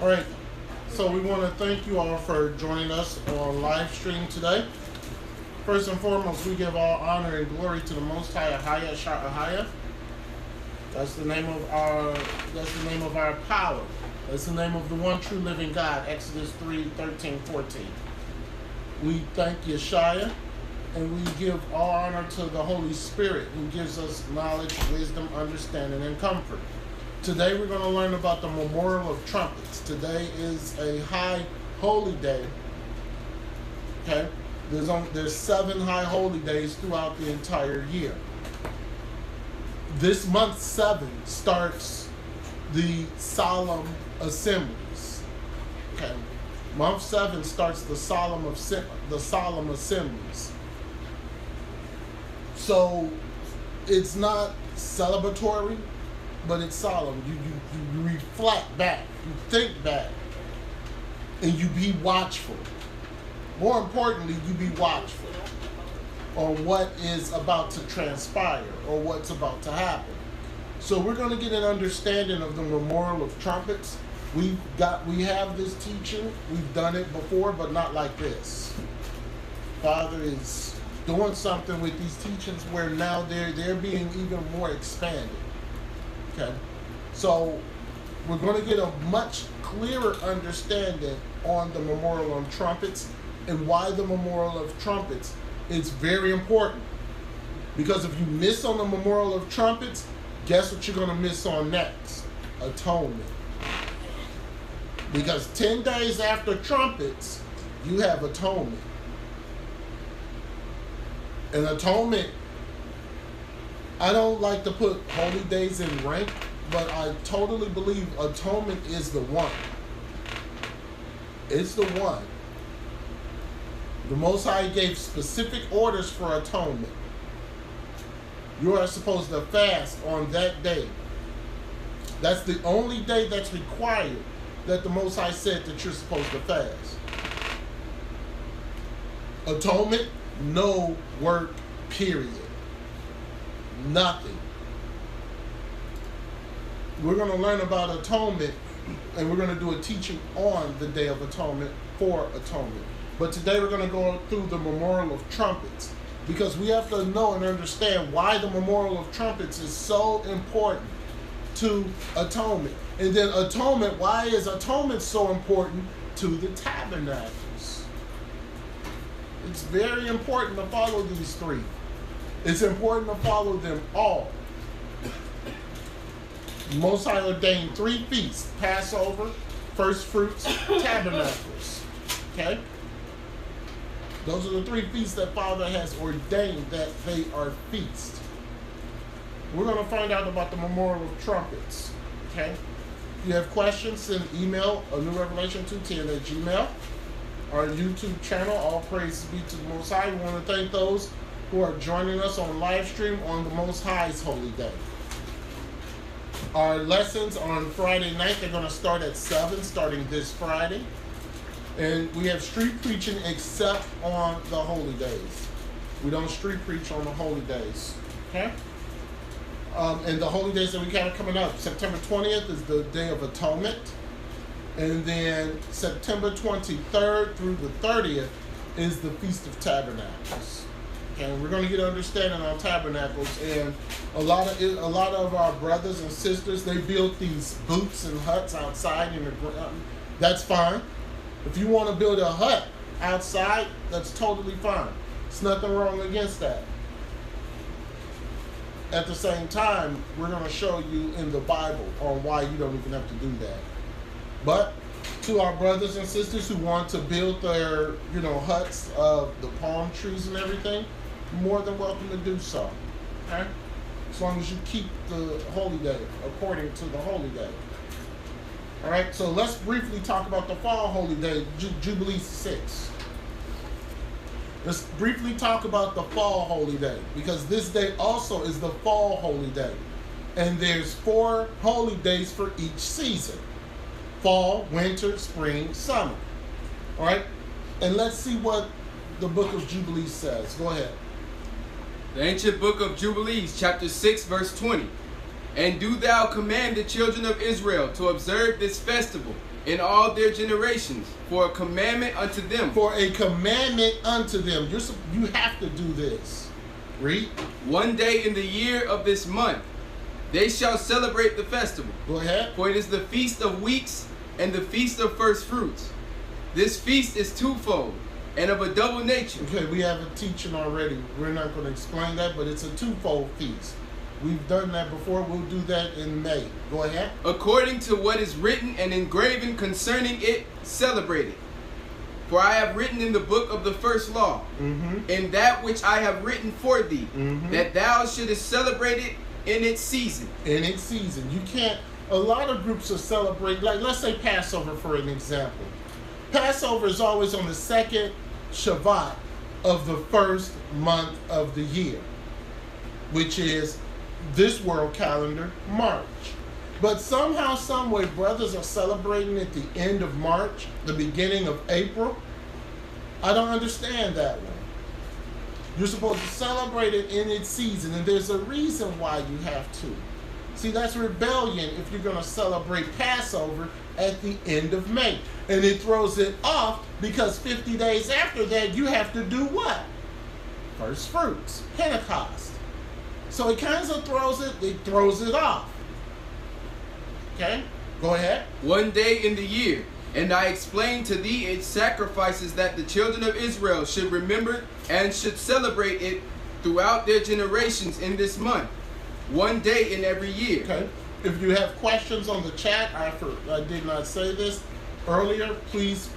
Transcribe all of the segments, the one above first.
All right, so we want to thank you all for joining us on live stream today. First and foremost, we give all honor and glory to the Most High, Ahaya Sha'ahaya. That's the name of our power. That's the name of the one true living God, Exodus 3:13-14. We thank Yeshua, and we give all honor to the Holy Spirit, who gives us knowledge, wisdom, understanding, and comfort. Today we're going to learn about the Memorial of Trumpets. Today is a high holy day. Okay? There's 7 high holy days throughout the entire year. This month 7 starts the solemn assemblies. Okay? Month 7 starts the solemn assemblies. So it's not celebratory, but it's solemn. You reflect back, you think back, and you be watchful. More importantly, you be watchful on what is about to transpire or what's about to happen. So we're going to get an understanding of the Memorial of Trumpets. We have this teaching. We've done it before, but not like this. Father is doing something with these teachings where now they're being even more expanded. Okay, so we're going to get a much clearer understanding on the Memorial on Trumpets and why the Memorial of Trumpets is very important. Because if you miss on the Memorial of Trumpets, guess what you're going to miss on next? Atonement. Because 10 days after Trumpets, you have atonement. And atonement, I don't like to put holy days in rank, but I totally believe atonement is the one. It's the one. The Most High gave specific orders for atonement. You are supposed to fast on that day. That's the only day that's required that the Most High said that you're supposed to fast. Atonement, no work, period. Nothing. We're going to learn about atonement, and we're going to do a teaching on the Day of Atonement for atonement. But today we're going to go through the Memorial of Trumpets, because we have to know and understand why the Memorial of Trumpets is so important to atonement. And then atonement, why is atonement so important to the tabernacles? It's very important to follow these 3. It's important to follow them all. Most High ordained 3 feasts: Passover, First Fruits, Tabernacles. Okay? Those are the 3 feasts that Father has ordained that they are feasts. We're going to find out about the Memorial of Trumpets. Okay? If you have questions, send email a new revelation 210@gmail. Our YouTube channel, all praise be to the Most High. We want to thank those who are joining us on live stream on the Most High's holy day. Our lessons on Friday night, they're going to start at 7, starting this Friday. And we have street preaching except on the holy days. We don't street preach on the holy days. Okay? And the holy days that we got coming up, September 20th is the Day of Atonement. And then September 23rd through the 30th is the Feast of Tabernacles. Okay, and we're going to get understanding on tabernacles. And a lot of our brothers and sisters, they built these booths and huts outside in the ground. That's fine. If you want to build a hut outside, that's totally fine. There's nothing wrong against that. At the same time, we're going to show you in the Bible on why you don't even have to do that. But to our brothers and sisters who want to build their, huts of the palm trees and everything, you're more than welcome to do so. Okay? As long as you keep the holy day according to the holy day. All right, so let's briefly talk about the fall holy day, Jubilee 6. Let's briefly talk about the fall holy day, because this day also is the fall holy day. And there's 4 holy days for each season: fall, winter, spring, summer. All right, and let's see what the book of Jubilees says. Go ahead. The ancient book of Jubilees, chapter 6, verse 20. And do thou command the children of Israel to observe this festival in all their generations, for a commandment unto them. For a commandment unto them. You have to do this. Read. One day in the year of this month, they shall celebrate the festival. Go ahead. For it is the feast of weeks and the feast of first fruits. This feast is twofold and of a double nature. Okay, we have a teaching already. We're not going to explain that, but it's a twofold feast. We've done that before. We'll do that in May. Go ahead. According to what is written and engraven concerning it, celebrate it. For I have written in the book of the first law, in that which I have written for thee, that thou shouldest celebrate it in its season. In its season. You can't. A lot of groups are celebrating, like let's say Passover for an example. Passover is always on the second Shabbat of the first month of the year, which is this world calendar, March. But somehow, some way, brothers are celebrating at the end of March, the beginning of April. I don't understand that one. You're supposed to celebrate it in its season, and there's a reason why you have to. See, that's rebellion if you're going to celebrate Passover at the end of May. And it throws it off because 50 days after that, you have to do what? First fruits, Pentecost. So it kind of throws it off. Okay, go ahead. One day in the year, and I explained to thee its sacrifices that the children of Israel should remember and should celebrate it throughout their generations in this month, one day in every year. Okay. If you have questions on the chat, I did not say this earlier, please,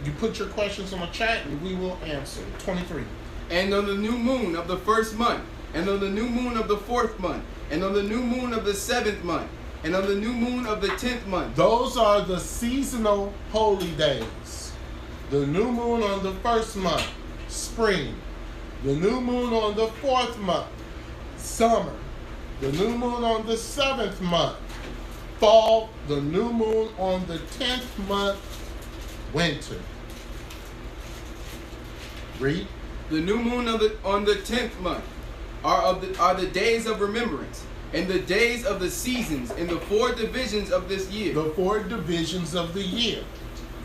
you put your questions on the chat and we will answer. 23. And on the new moon of the first month, and on the new moon of the fourth month, and on the new moon of the seventh month, and on the new moon of the 10th month. Those are the seasonal holy days. The new moon on the first month, spring. The new moon on the fourth month, summer. The new moon on the seventh month, fall. The new moon on the 10th month, winter. Read. The new moon on the 10th month are the days of remembrance, and the days of the seasons in the 4 divisions of this year. The 4 divisions of the year.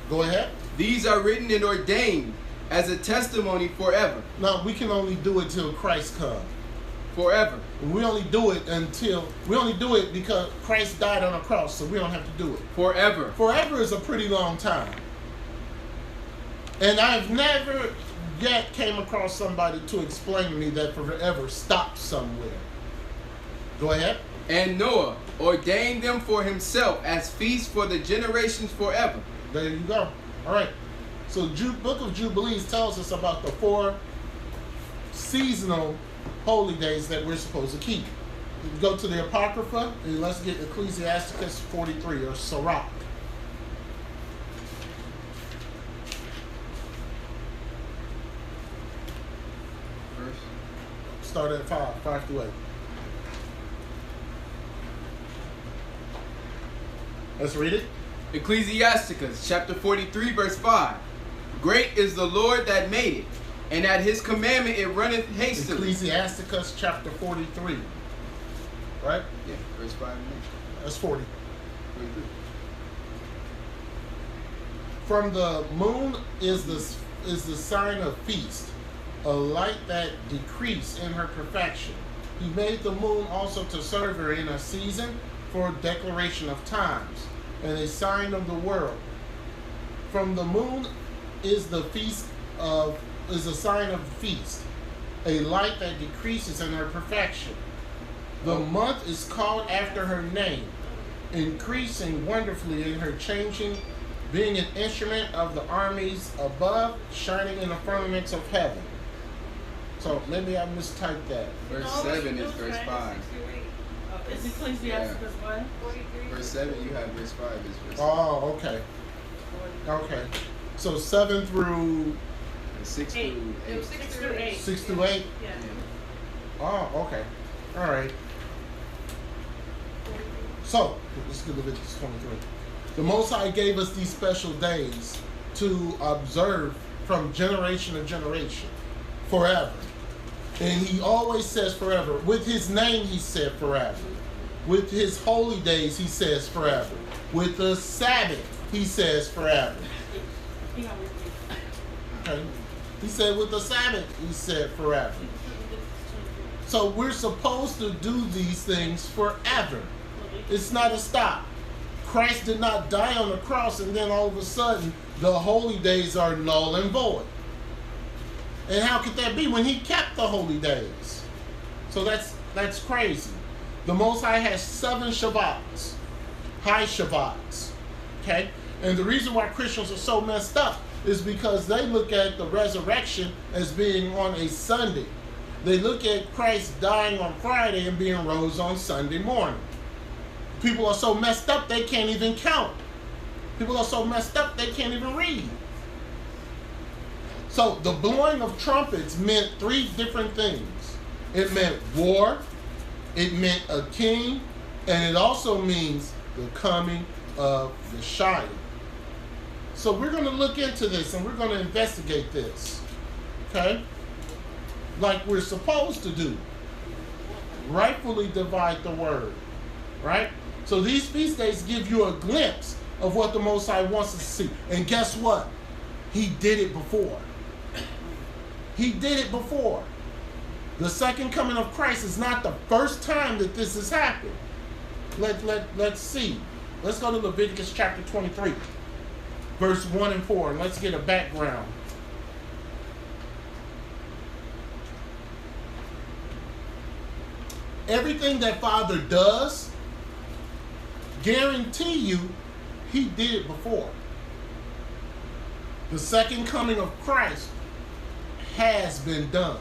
Go ahead. These are written and ordained as a testimony forever. Now, we can only do it till Christ comes. Forever. We only do it because Christ died on a cross, so we don't have to do it. Forever. Forever is a pretty long time. And I've never yet came across somebody to explain to me that forever stops somewhere. Go ahead. And Noah ordained them for himself as feasts for the generations forever. There you go. All right. So Book of Jubilees tells us about the 4 seasonal holy days that we're supposed to keep. Go to the Apocrypha and let's get Ecclesiasticus 43 or Sirach. Start at 5 through 8. Let's read it. Ecclesiasticus chapter 43 verse 5. Great is the Lord that made it, and at his commandment it runneth hastily. Ecclesiasticus chapter 43. Right? Yeah, verse 5. That's 40. 43. From the moon is the sign of feast, a light that decrease in her perfection. He made the moon also to serve her in a season for declaration of times, and a sign of the world. From the moon is a sign of feast, a light that decreases in her perfection. The month is called after her name, increasing wonderfully in her changing, being an instrument of the armies above, shining in the firmaments of heaven. So maybe I mistyped that. Verse 7 is verse 5. It's Ecclesiasticus what? Verse 7, you have verse 5 is verse 5. Oh, okay. Okay. So 7 through 6 8. through 8. It was 6 through 8. 6 through 8? Yeah. Oh, okay. All right. So, let's get Leviticus 23. The Most High gave us these special days to observe from generation to generation, forever. And he always says forever. With his name, he said forever. With his holy days, he says forever. With the Sabbath, he says forever. Okay. He said with the Sabbath, he said forever. So we're supposed to do these things forever. It's not a stop. Christ did not die on the cross and then all of a sudden the holy days are null and void. And how could that be when he kept the holy days? So that's crazy. The Most High has 7 Shabbats, high Shabbats. Okay? And the reason why Christians are so messed up is because they look at the resurrection as being on a Sunday. They look at Christ dying on Friday and being rose on Sunday morning. People are so messed up they can't even count. People are so messed up they can't even read. So the blowing of trumpets meant 3 different things. It meant war, it meant a king, and it also means the coming of the Messiah. So we're going to look into this and we're going to investigate this. Okay? Like we're supposed to do. Rightfully divide the word. Right? So these feast days give you a glimpse of what the Most High wants us to see. And guess what? He did it before. He did it before. The second coming of Christ is not the first time that this has happened. Let's see. Let's go to Leviticus chapter 23, verse 1 and 4, and let's get a background. Everything that Father does, guarantee you, he did it before. The second coming of Christ has been done.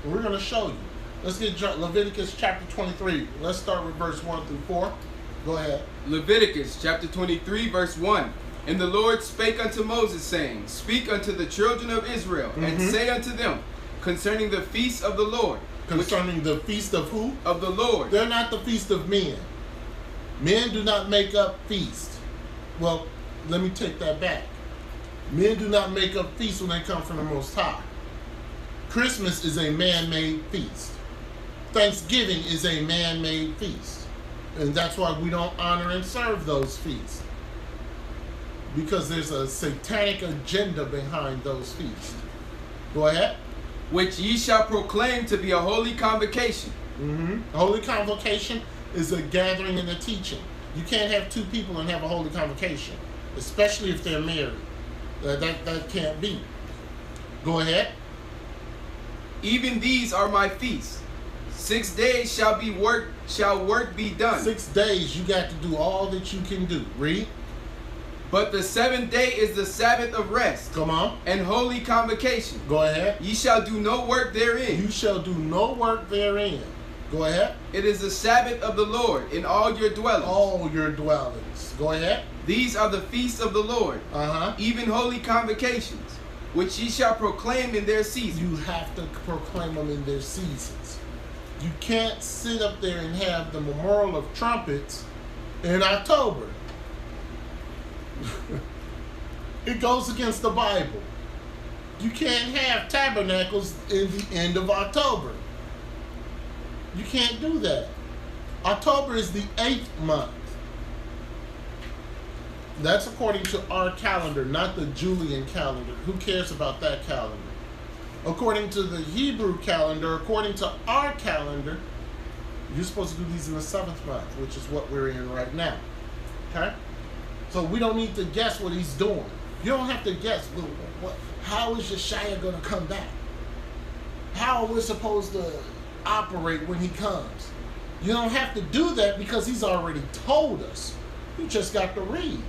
And we're going to show you. Let's get Leviticus chapter 23. Let's start with verse 1 through 4. Go ahead. Leviticus chapter 23, verse 1. And the Lord spake unto Moses, saying, Speak unto the children of Israel, and say unto them, concerning the feast of the Lord. Concerning the feast of who? Of the Lord. They're not the feast of men. Men do not make up feast. Well, let me take that back. Men do not make up feasts when they come from the Most High. Christmas is a man-made feast. Thanksgiving is a man-made feast. And that's why we don't honor and serve those feasts. Because there's a satanic agenda behind those feasts. Go ahead. Which ye shall proclaim to be a holy convocation. A holy convocation is a gathering and a teaching. You can't have 2 people and have a holy convocation. Especially if they're married. That can't be. Go ahead. Even these are my feasts. 6 days shall work be done. 6 days you got to do all that you can do. Read. But the 7th day is the Sabbath of rest. Come on. And holy convocation. Go ahead. Ye shall do no work therein. You shall do no work therein. Go ahead. It is the Sabbath of the Lord in all your dwellings. All your dwellings. Go ahead. These are the feasts of the Lord. Even holy convocations, which ye shall proclaim in their season. You have to proclaim them in their seasons. You can't sit up there and have the memorial of trumpets in October. It goes against the Bible. You can't have tabernacles in the end of October. You can't do that. October is the 8th month. That's according to our calendar, not the Julian calendar. Who cares about that calendar? According to the Hebrew calendar, according to our calendar, you're supposed to do these in the 7th month, which is what we're in right now. Okay? So we don't need to guess what he's doing. You don't have to guess, how is Yeshua going to come back? How are we supposed to operate when he comes? You don't have to do that because he's already told us. You just got to read.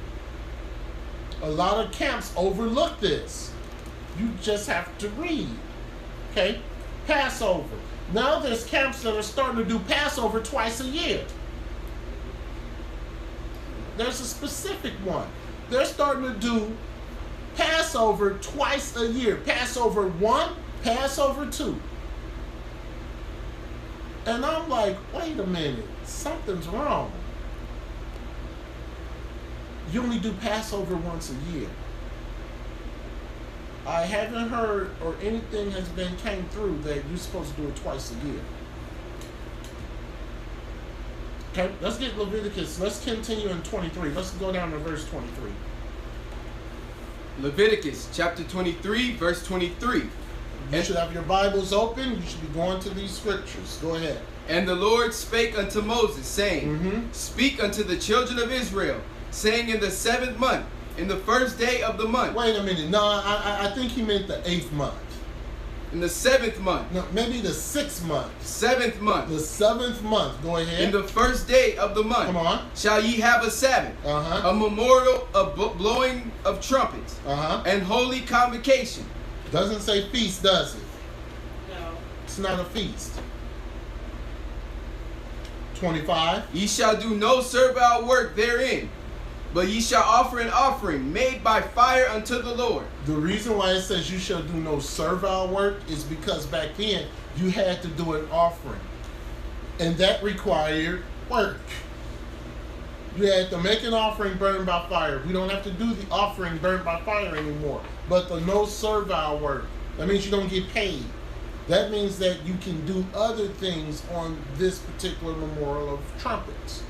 A lot of camps overlook this. You just have to read. Okay? Passover. Now there's camps that are starting to do Passover twice a year. There's a specific one. They're starting to do Passover twice a year. Passover 1, Passover 2. And I'm like, wait a minute. Something's wrong. You only do Passover once a year. I haven't heard or anything came through that you're supposed to do it twice a year. Okay, let's get Leviticus. Let's continue in 23. Let's go down to verse 23. Leviticus chapter 23, verse 23. You should have your Bibles open. You should be going to these scriptures. Go ahead. And the Lord spake unto Moses, saying, Speak unto the children of Israel, saying, in the 7th month, in the 1st day of the month. Wait a minute. No, I think he meant the 8th month. In the 7th month. No, maybe the 6th month. 7th month. The 7th month. Go ahead. In the 1st day of the month. Come on. Shall ye have a Sabbath, a memorial of blowing of trumpets, and holy convocation. Doesn't say feast, does it? No. It's not a feast. 25. Ye shall do no servile work therein, but ye shall offer an offering made by fire unto the Lord. The reason why it says you shall do no servile work is because back then you had to do an offering. And that required work. You had to make an offering burned by fire. We don't have to do the offering burned by fire anymore. But the no servile work, that means you don't get paid. That means that you can do other things on this particular memorial of trumpets.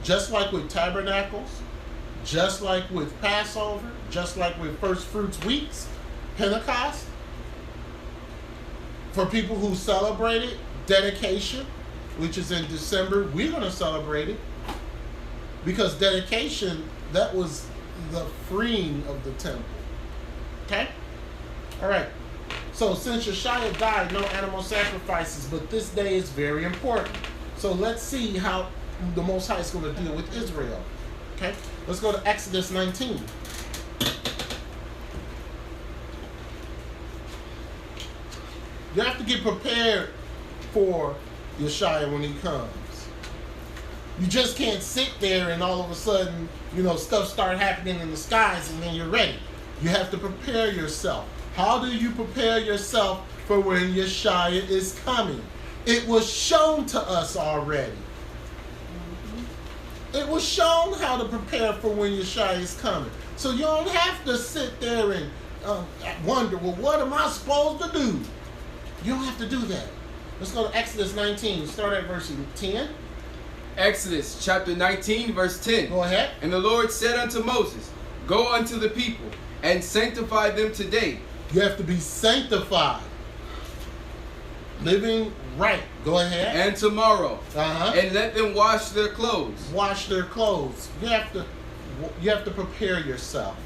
Just like with tabernacles, just like with Passover, just like with first fruits weeks, Pentecost. For people who celebrated dedication, which is in December, we're going to celebrate it. Because dedication, that was the freeing of the temple. Okay? All right. So since Yeshua died, no animal sacrifices, but this day is very important. So let's see how the Most High is going to deal with Israel. Okay? Let's go to Exodus 19. You have to get prepared for Yeshua when he comes. You just can't sit there and all of a sudden, stuff start happening in the skies and then you're ready. You have to prepare yourself. How do you prepare yourself for when Yeshua is coming? It was shown to us already. It was shown how to prepare for when Yeshua is coming. So you don't have to sit there and wonder, well, what am I supposed to do? You don't have to do that. Let's go to Exodus 19. Start at verse 10. Exodus chapter 19, verse 10. Go ahead. And the Lord said unto Moses, Go unto the people, and sanctify them today. You have to be sanctified. Living right. Go ahead. And tomorrow. And let them wash their clothes. Wash their clothes. You have to prepare yourself.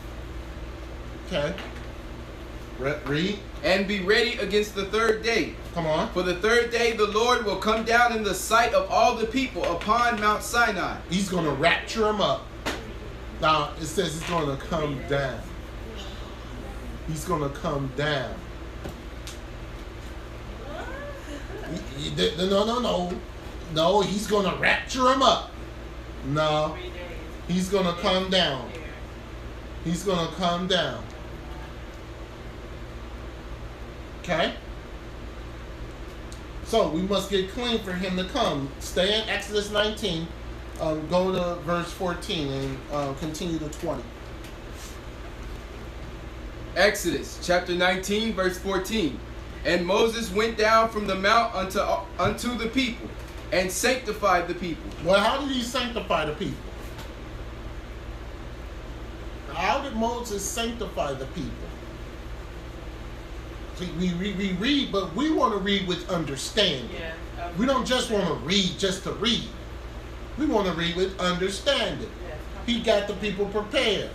Okay. Read. And be ready against the 3rd day. Come on. For the 3rd day the Lord will come down in the sight of all the people upon Mount Sinai. He's going to rapture them up. Now, it says he's going to come down. He's going to come down. No, he's going to rapture them up. No, he's going to come down. He's going to come down. Okay? So, we must get clean for him to come. Stay in Exodus 19. Go to verse 14 and continue to 20. Exodus chapter 19, verse 14. And Moses went down from the mount unto the people, and sanctified the people. Well, how did he sanctify the people? How did Moses sanctify the people? See, we read, but we want to read with understanding. Yeah. We don't just want to read just to read. We want to read with understanding. He got the people prepared.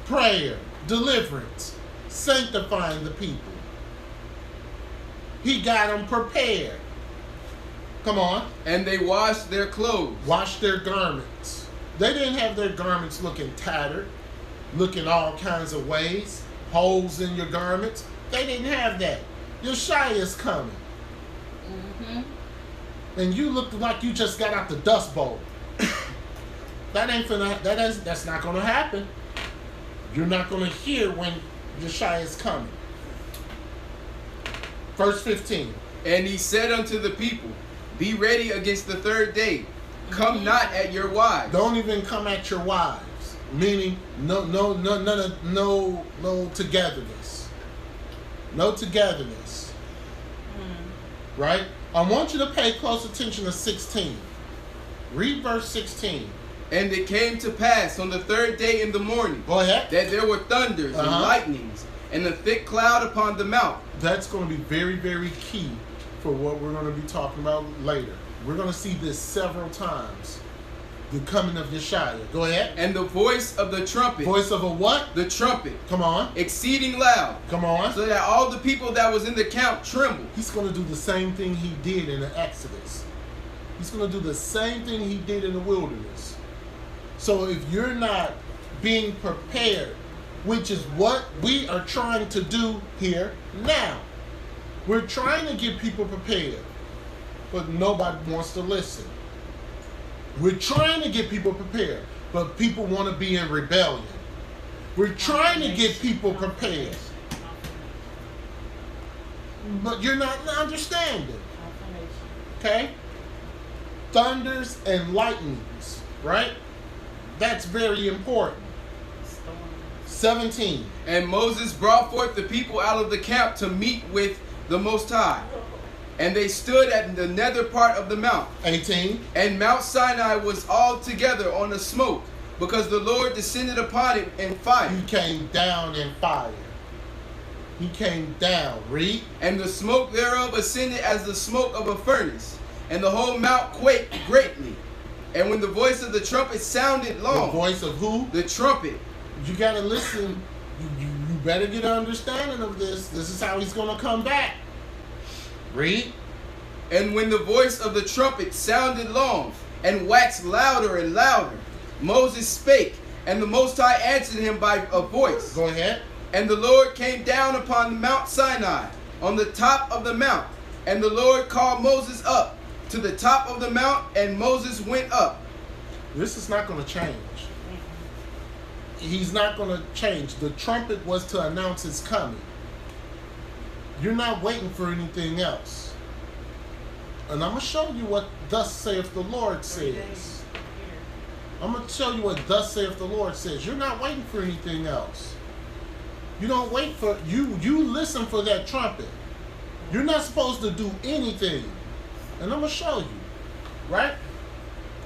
Prayer, deliverance, sanctifying the people. He got them prepared. Come on. And they washed their clothes. Washed their garments. They didn't have their garments looking tattered, looking all kinds of ways, holes in your garments. They didn't have that. Yeshua is coming. And you look like you just got out the Dust Bowl. That's not going to happen. You're not going to hear when Yeshua is coming. Verse 15. And he said unto the people, Be ready against the 3rd day. Come not at your wives. Don't even come at your wives. Meaning, no togetherness. No togetherness. Right? I want you to pay close attention to 16. Read verse 16. And it came to pass on the third day in the morning Go ahead. that there were thunders and lightnings and a thick cloud upon the mount. That's going to be very, very key for what we're going to be talking about later. We're going to see this several times. The coming of Yeshua. Go ahead. And the voice of the trumpet. Voice of a what? The trumpet. Come on. Exceeding loud. Come on. So that all the people that was in the camp trembled. He's going to do the same thing he did in the Exodus. He's going to do the same thing he did in the wilderness. So if you're not being prepared, which is what we are trying to do here now. We're trying to get people prepared, but nobody wants to listen. We're trying to get people prepared, but people want to be in rebellion. We're trying to get people prepared, but you're not understanding. Okay? Thunders and lightnings, right? That's very important. 17. And Moses brought forth the people out of the camp to meet with the Most High. And they stood at the nether part of the mount. 18. And Mount Sinai was altogether on a smoke, because the Lord descended upon it in fire. He came down in fire. He came down. Read. And the smoke thereof ascended as the smoke of a furnace. And the whole mount quaked greatly. And when the voice of the trumpet sounded long. The voice of who? The trumpet. You got to listen. You better get an understanding of this. This is how he's going to come back. Read. And when the voice of the trumpet sounded long and waxed louder and louder, Moses spake, and the Most High answered him by a voice. Go ahead. And the Lord came down upon Mount Sinai, on the top of the mount. And the Lord called Moses up to the top of the mount, and Moses went up. This is not going to change. He's not going to change. The trumpet was to announce his coming. You're not waiting for anything else. And I'm going to show you what thus saith the Lord says. I'm going to show you what thus saith the Lord says. You're not waiting for anything else. You don't wait for, you listen for that trumpet. You're not supposed to do anything. And I'm going to show you. Right?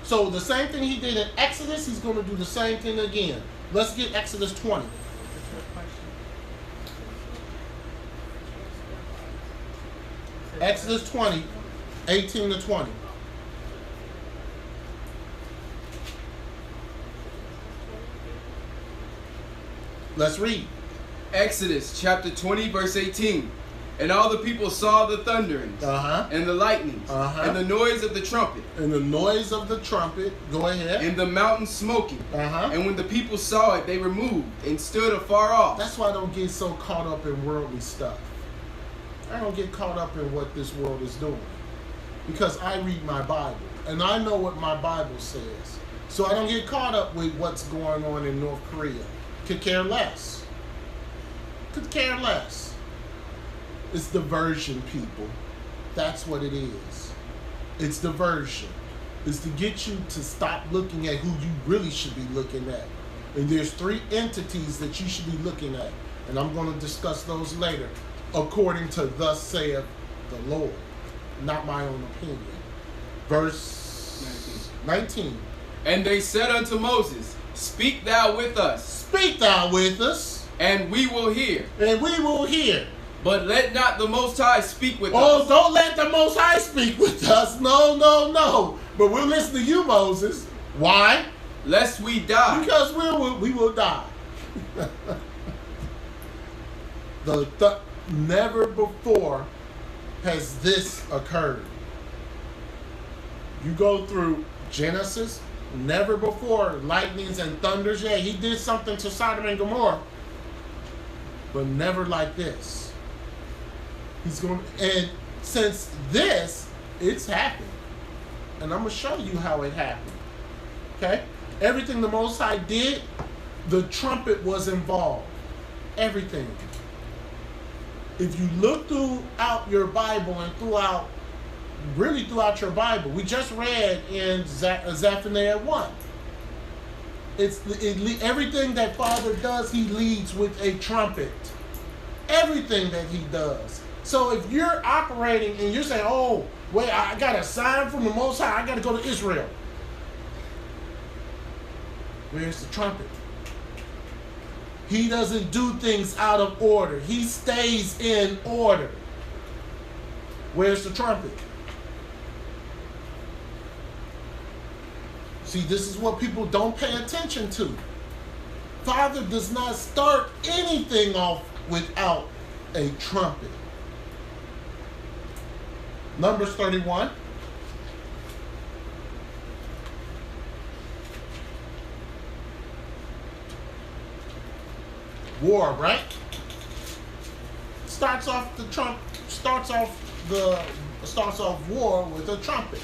So the same thing he did in Exodus, he's going to do the same thing again. Let's get Exodus 20. Exodus 20, 18 to 20. Let's read. Exodus chapter 20, verse 18. And all the people saw the thunderings, and the lightnings, and the noise of the trumpet. And the noise of the trumpet, go ahead. And the mountain smoking. And when the people saw it, they removed and stood afar off. That's why I don't get so caught up in worldly stuff. I don't get caught up in what this world is doing. Because I read my Bible, and I know what my Bible says. So I don't get caught up with what's going on in North Korea. Could care less. Could care less. It's diversion, people. That's what it is. It's diversion. It's to get you to stop looking at who you really should be looking at. And there's 3 entities that you should be looking at. And I'm going to discuss those later. According to thus saith the Lord. Not my own opinion. Verse 19. And they said unto Moses, Speak thou with us. Speak thou with us. And we will hear. And we will hear. But let not the Most High speak with us. Oh, don't let the Most High speak with us. No, no, no. But we'll listen to you, Moses. Why? Lest we die. Because we will die. Never before has this occurred. You go through Genesis, never before lightnings and thunders. Yeah, he did something to Sodom and Gomorrah, but never like this. He's going, and since this, it's happened, and I'm gonna show you how it happened. Okay, everything the Most High did, the trumpet was involved. Everything. If you look throughout your Bible and throughout your Bible, we just read in Zephaniah 1. Everything that Father does, he leads with a trumpet. Everything that he does. So if you're operating and you're saying, oh, wait, I got a sign from the Most High, I got to go to Israel. Where's the trumpet? He doesn't do things out of order. He stays in order. Where's the trumpet? See, this is what people don't pay attention to. Father does not start anything off without a trumpet. Numbers 31. War, right? Starts off war with a trumpet.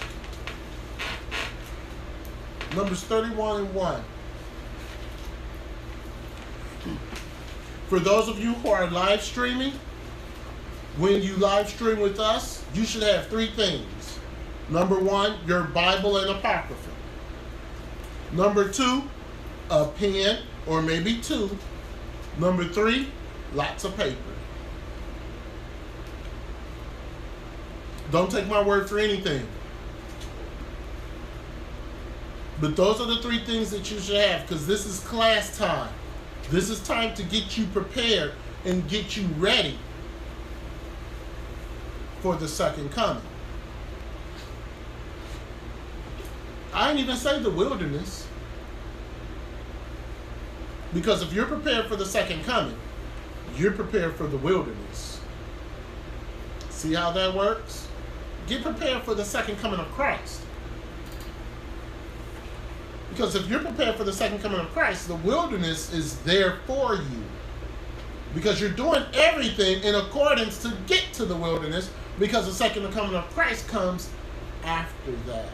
Numbers 31 and 1. For those of you who are live streaming, when you live stream with us, you should have 3 things. Number 1, your Bible and Apocrypha. Number 2, a pen or maybe 2. Number 3, lots of paper. Don't take my word for anything. But those are the 3 things that you should have, because this is class time. This is time to get you prepared and get you ready for the second coming. I didn't even say the wilderness. Because if you're prepared for the second coming, you're prepared for the wilderness. See how that works? Get prepared for the second coming of Christ. Because if you're prepared for the second coming of Christ, the wilderness is there for you. Because you're doing everything in accordance to get to the wilderness, because the second coming of Christ comes after that.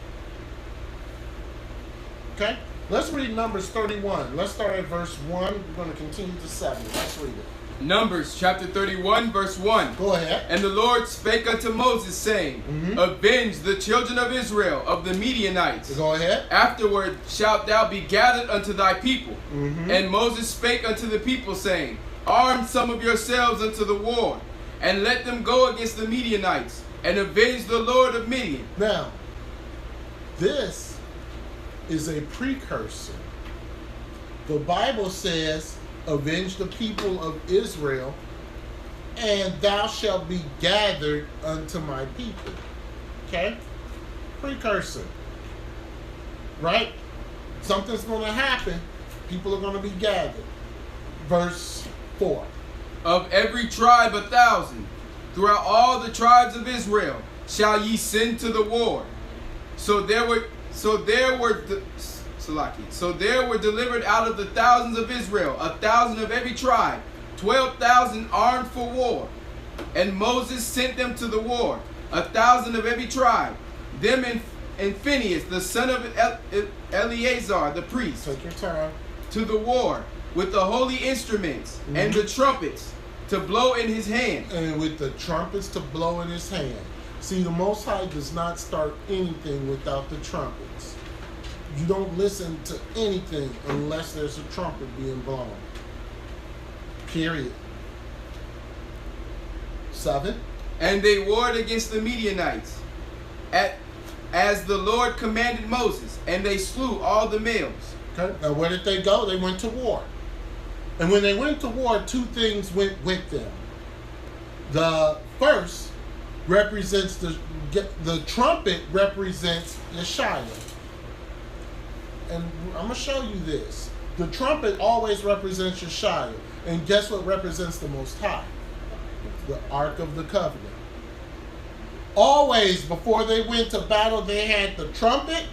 Okay? Let's read Numbers 31. Let's start at verse 1. We're going to continue to 7. Let's read it. Numbers chapter 31, verse 1. Go ahead. And the Lord spake unto Moses, saying, Avenge the children of Israel of the Midianites. Go ahead. Afterward shalt thou be gathered unto thy people. And Moses spake unto the people, saying, Arm some of yourselves unto the war, and let them go against the Midianites, and avenge the Lord of Midian. Now, this is a precursor. The Bible says, avenge the people of Israel, and thou shalt be gathered unto my people. Okay? Precursor. Right? Something's going to happen. People are going to be gathered. Verse 4. Of every tribe 1,000, throughout all the tribes of Israel, shall ye send to the war. So there were delivered out of the thousands of Israel 1,000 of every tribe, 12,000 armed for war. And Moses sent them to the war, 1,000 of every tribe, them and Phinehas, the son of Eleazar, the priest, take your time, to the war with the holy instruments and the trumpets to blow in his hand. And with the trumpets to blow in his hand. See, the Most High does not start anything without the trumpets. You don't listen to anything unless there's a trumpet being blown. Period. 7. And they warred against the Midianites, as the Lord commanded Moses, and they slew all the males. Okay. Now where did they go? They went to war. And when they went to war, 2 things went with them. The first represents the trumpet represents Yeshua. And I'm going to show you this. The trumpet always represents Yeshua. And guess what represents the Most High? The Ark of the Covenant. Always, before they went to battle, they had the trumpet.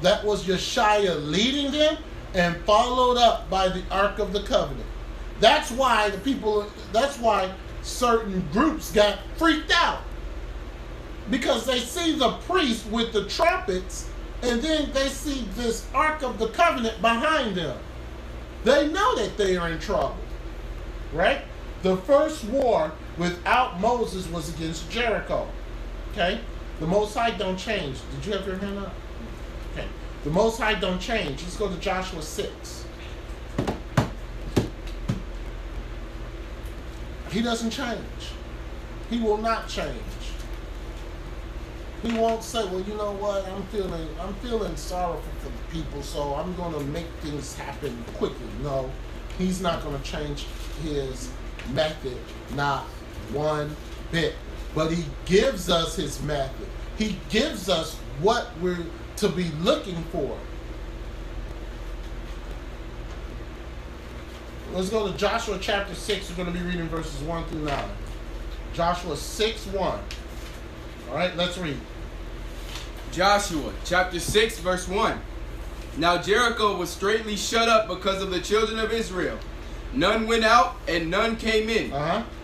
That was Yeshua leading them, and followed up by the Ark of the Covenant. That's why certain groups got freaked out. Because they see the priest with the trumpets, and then they see this Ark of the Covenant behind them. They know that they are in trouble. Right? The first war without Moses was against Jericho. Okay? The Most High don't change. Did you have your hand up? Okay. The Most High don't change. Let's go to Joshua 6. He doesn't change. He will not change. He won't say, well, you know what, I'm feeling sorrowful for the people, so I'm gonna make things happen quickly. No, he's not gonna change his method, not one bit. But he gives us his method. He gives us what we're to be looking for. Let's go to Joshua chapter 6. We're going to be reading verses 1 through 9. Joshua 6:1. All right, let's read. Joshua chapter 6 verse 1. Now Jericho was straitly shut up because of the children of Israel. None went out and none came in.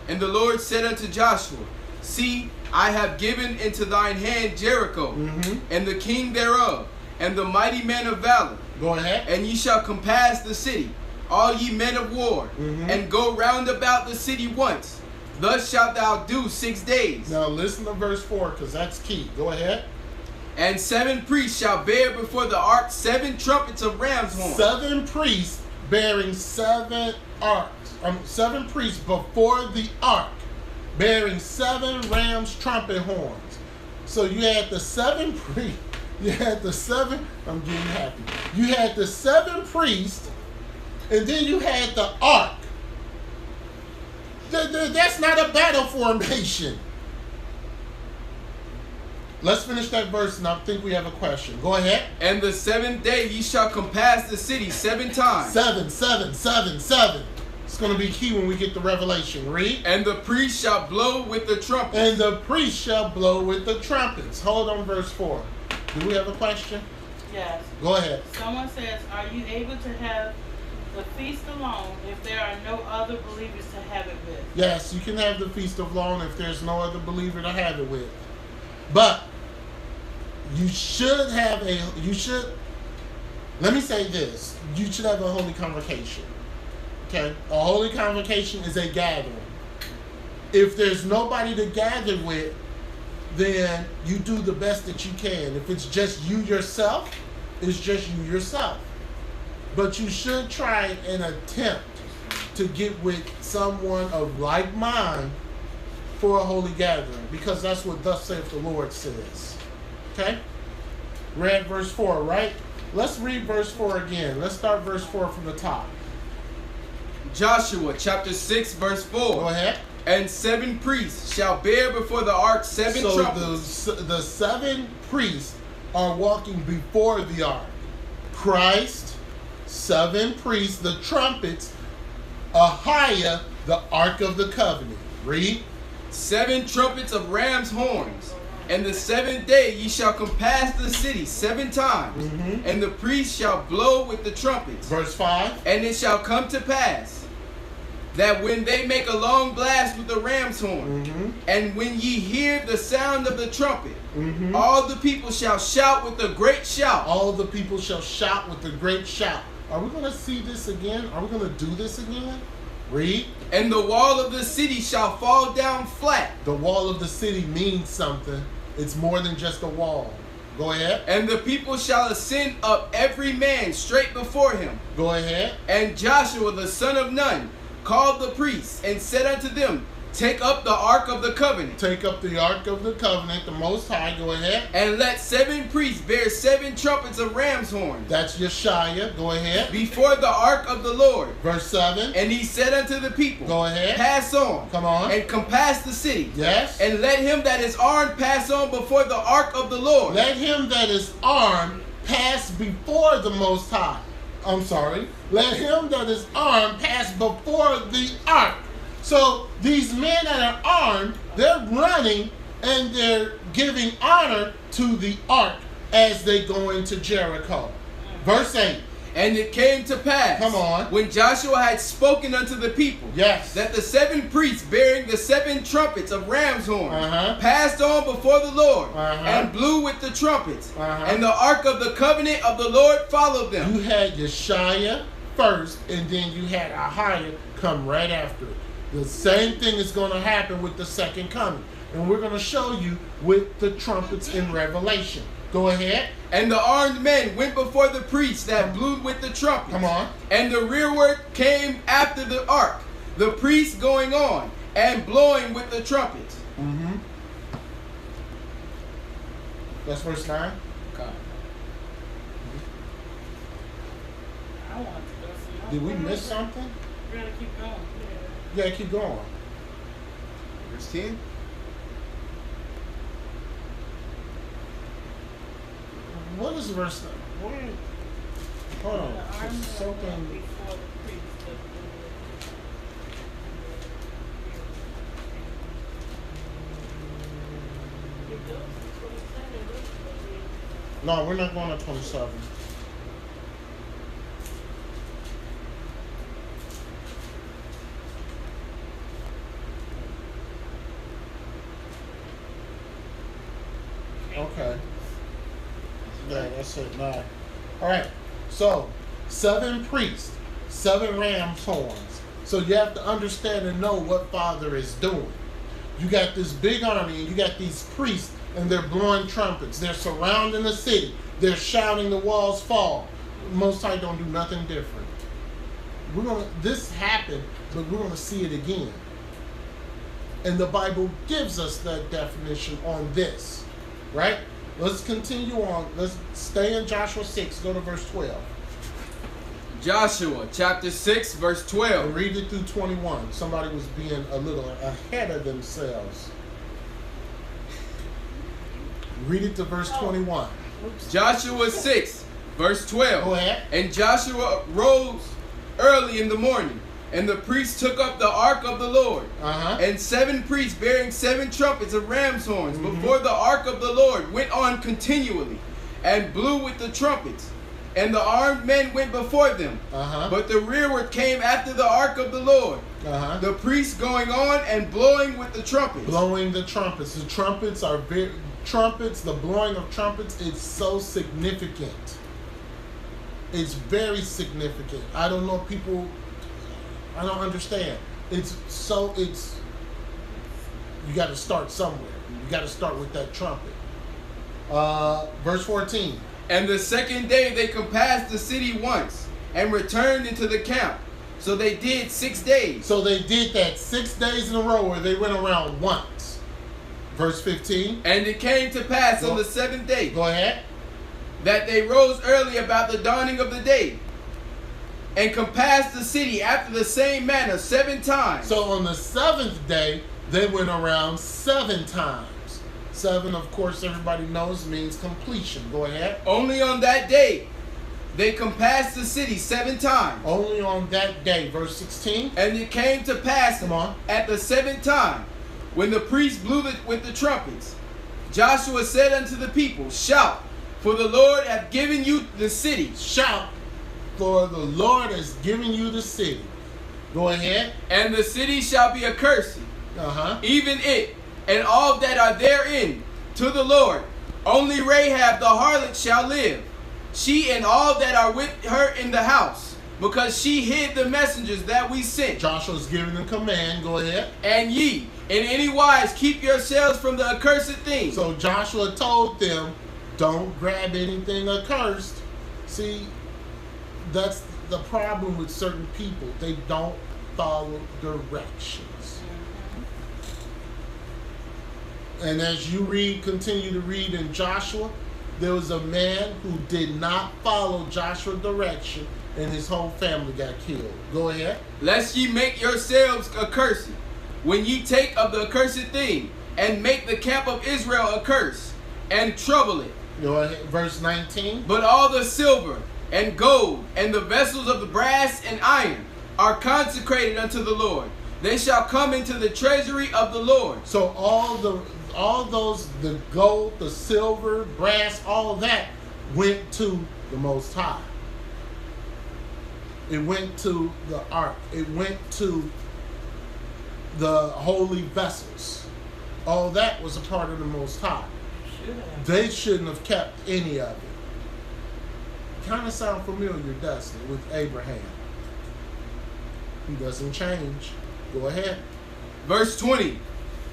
And the Lord said unto Joshua, See, I have given into thine hand Jericho, and the king thereof, and the mighty men of valor. Go ahead. And ye shall compass the city, all ye men of war, and go round about the city once. Thus shalt thou do 6 days. Now listen to verse 4, because that's key. Go ahead. And 7 priests shall bear before the ark 7 trumpets of ram's horn. 7 priests bearing 7 arks. 7 priests before the ark, bearing 7 ram's trumpet horns. So you had the 7 priests. You had the 7. I'm getting happy. You had the 7 priests, and then you had the ark. That's not a battle formation. Let's finish that verse, and I think we have a question. Go ahead. And the 7th day ye shall compass the city 7 times. 7, 7, 7, 7. It's going to be key when we get to Revelation. Read. And the priest shall blow with the trumpets. And the priest shall blow with the trumpets. Hold on, verse 4. Do we have a question? Yes. Go ahead. Someone says, are you able to have the feast alone if there are no other believers to have it with? Yes, you can have the feast of alone if there's no other believer to have it with. But you should have let me say this. You should have a holy convocation. Okay? A holy convocation is a gathering. If there's nobody to gather with, then you do the best that you can. If it's just you yourself, it's just you yourself. But you should try and attempt to get with someone of like mind for a holy gathering, because that's what thus saith the Lord says. Okay? Read verse 4, right? Let's read verse 4 again. Let's start verse 4 from the top. Joshua chapter 6 verse 4. Go ahead. And 7 priests shall bear before the ark 7 trumpets. So the 7 priests are walking before the ark. Christ, 7 priests, the trumpets, Ahiah, the ark of the covenant. Read. 7 trumpets of ram's horns. And the 7th day ye shall compass the city 7 times. And the priest shall blow with the trumpets. Verse 5. And it shall come to pass that when they make a long blast with the ram's horn, and when ye hear the sound of the trumpet, all the people shall shout with a great shout. All the people shall shout with a great shout. Are we going to see this again? Are we going to do this again? Read. And the wall of the city shall fall down flat. The wall of the city means something. It's more than just a wall. Go ahead. And the people shall ascend up every man straight before him. Go ahead. And Joshua the son of Nun called the priests and said unto them, Take up the ark of the covenant. Take up the ark of the covenant, the Most High. Go ahead. And let 7 priests bear 7 trumpets of ram's horns. That's Yeshaya. Go ahead. Before the ark of the Lord. Verse 7. And he said unto the people, Go ahead. Pass on. Come on. And compass the city. Yes. And let him that is armed pass on before the ark of the Lord. Let him that is armed pass before the Most High. I'm sorry. Let him that is armed pass before the ark. So these men that are armed, they're running and they're giving honor to the ark as they go into Jericho. Verse 8. And it came to pass, come on, when Joshua had spoken unto the people, yes, that the 7 priests bearing the 7 trumpets of ram's horn passed on before the Lord and blew with the trumpets, and the ark of the covenant of the Lord followed them. You had Yeshaya first, and then you had Ahiah come right after it. The same thing is going to happen with the second coming. And we're going to show you with the trumpets in Revelation. Go ahead. And the armed men went before the priests that blew with the trumpets. Come on. And the rearward came after the ark, the priests going on and blowing with the trumpets. That's verse 9. God. I want to go see. Did we miss something? We're gonna keep going. Yeah, keep going. Verse 10. What is verse 9? Where? Hold on. The army It's that went something. before the priest of No, we're not going to 27. Okay. Yeah, that's it. 9. All right. So, 7 priests, 7 ram's horns. So you have to understand and know what Father is doing. You got this big army, and you got these priests, and they're blowing trumpets. They're surrounding the city. They're shouting, "The walls fall." Most High don't do nothing different. This happened, but we're gonna see it again. And the Bible gives us that definition on this, right? Let's continue on. Let's stay in Joshua 6. Go to verse 12. Joshua chapter 6 verse And 12. read it through 21. Somebody was being a little ahead of themselves. Read it to verse 21. Joshua 6 verse 12. Go ahead. And Joshua rose early in the morning, and the priests took up the ark of the Lord. Uh-huh. And 7 priests bearing 7 trumpets of ram's horns Mhm. before the ark of the Lord went on continually, and blew with the trumpets. And the armed men went before them. Uh-huh. But the rearward came after the ark of the Lord, Uh-huh. the priests going on and blowing with the trumpets. Blowing the trumpets. The trumpets are the blowing of trumpets is so significant. It's very significant. I don't know people, I don't understand. You got to start somewhere. You got to start with that trumpet. Verse 14. And the second day they compassed the city once, and returned into the camp. So they did 6 days. So they did that 6 days in a row where they went around once. Verse 15. And it came to pass on the 7th day Go ahead. that they rose early about the dawning of the day, and compassed the city after the same manner 7 times. So on the 7th day, they went around 7 times. 7, of course, everybody knows means completion. Go ahead. Only on that day they compassed the city 7 times. Only on that day. Verse 16. And it came to pass Come on. at the 7th time, when the priests blew with the trumpets, Joshua said unto the people, Shout, for the Lord hath given you the city. Shout, for the Lord has given you the city. Go ahead. And the city shall be accursed, Uh-huh. even it, and all that are therein, to the Lord. Only Rahab the harlot shall live, she and all that are with her in the house, because she hid the messengers that we sent. Joshua's giving the command. Go ahead. And ye, in any wise, keep yourselves from the accursed thing. So Joshua told them, don't grab anything accursed. See, that's the problem with certain people. They don't follow directions. And as you continue to read in Joshua, there was a man who did not follow Joshua's direction, and his whole family got killed. Go ahead. Lest ye make yourselves accursed, when ye take of the accursed thing, and make the camp of Israel accursed, and trouble it. Go ahead. Verse 19. But all the silver and gold, and the vessels of the brass and iron, are consecrated unto the Lord. They shall come into the treasury of the Lord. So all those, the gold, the silver, brass, all that went to the Most High. It went to the ark. It went to the holy vessels. All that was a part of the Most High. They shouldn't have kept any of it. Kind of sound familiar, doesn't it, with Abraham? He doesn't change. Go ahead. Verse 20.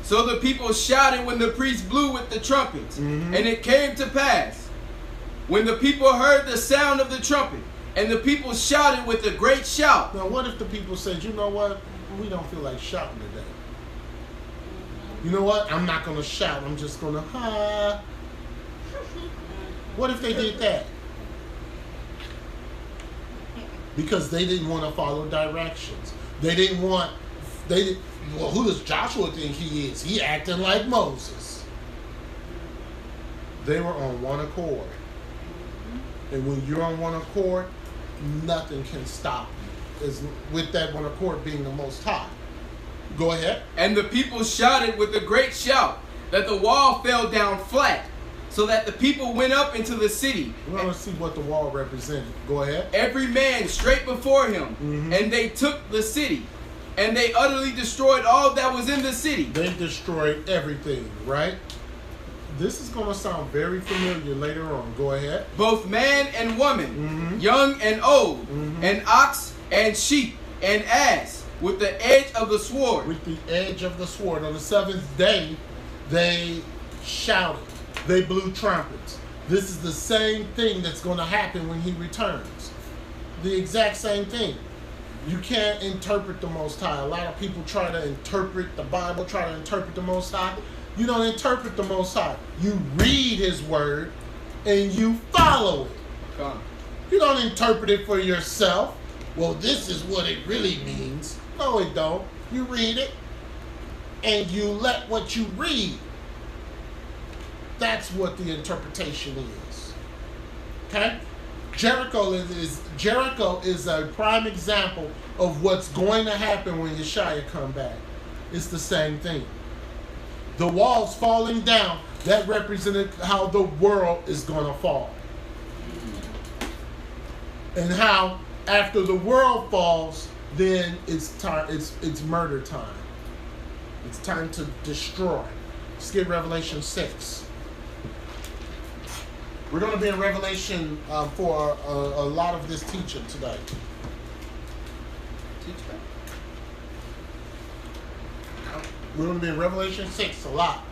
So the people shouted when the priest blew with the trumpets. Mm-hmm. And it came to pass, when the people heard the sound of the trumpet, and the people shouted with a great shout. Now, what if the people said, you know what? We don't feel like shouting today. You know what? I'm not going to shout. I'm just going to, What if they did that? Because they didn't want to follow directions. They didn't want, well, who does Joshua think he is? He acting like Moses. They were on one accord. And when you're on one accord, nothing can stop you. As with that one accord being the Most High. Go ahead. And the people shouted with a great shout that the wall fell down flat, so that the people went up into the city. We're going to see what the wall represented. Go ahead. Every man straight before him. And they took the city. And they utterly destroyed all that was in the city. They destroyed everything, right? This is going to sound very familiar later on. Go ahead. Both man and woman, young and old, and ox and sheep and ass, with the edge of the sword. With the edge of the sword. On the seventh day, they shouted. They blew trumpets. This is the same thing that's going to happen when he returns. The exact same thing. You can't interpret the Most High. A lot of people try to interpret the Bible, try to interpret the Most High. You don't interpret the Most High. You read his word and you follow it. You don't interpret it for yourself. Well, this is what it really means. No, it don't. You read it and you let what you read. That's what the interpretation is. Okay? Jericho is a prime example of what's going to happen when Yeshua come back. It's the same thing. The walls falling down, that represented how the world is going to fall. And how after the world falls, then it's time. It's murder time. It's time to destroy. Let's get Revelation 6. We're going to be in Revelation for a lot of this teaching today. We're going to be in Revelation 6 a lot.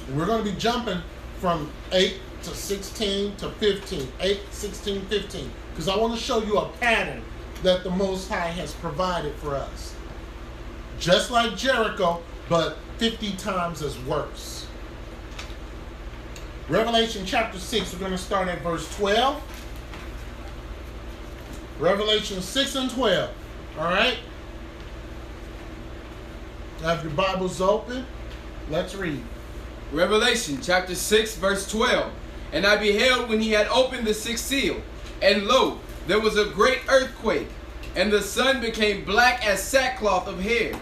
And we're going to be jumping from 8 to 16 to 15. 8, 16, 15. Because I want to show you a pattern that the Most High has provided for us. Just like Jericho, but 50 times as worse. Revelation chapter 6, we're going to start at verse 12. Revelation 6 and 12. All right? Have your Bibles open. Let's read. Revelation chapter 6, verse 12. And I beheld when he had opened the sixth seal, and lo, there was a great earthquake, and the sun became black as sackcloth of hair,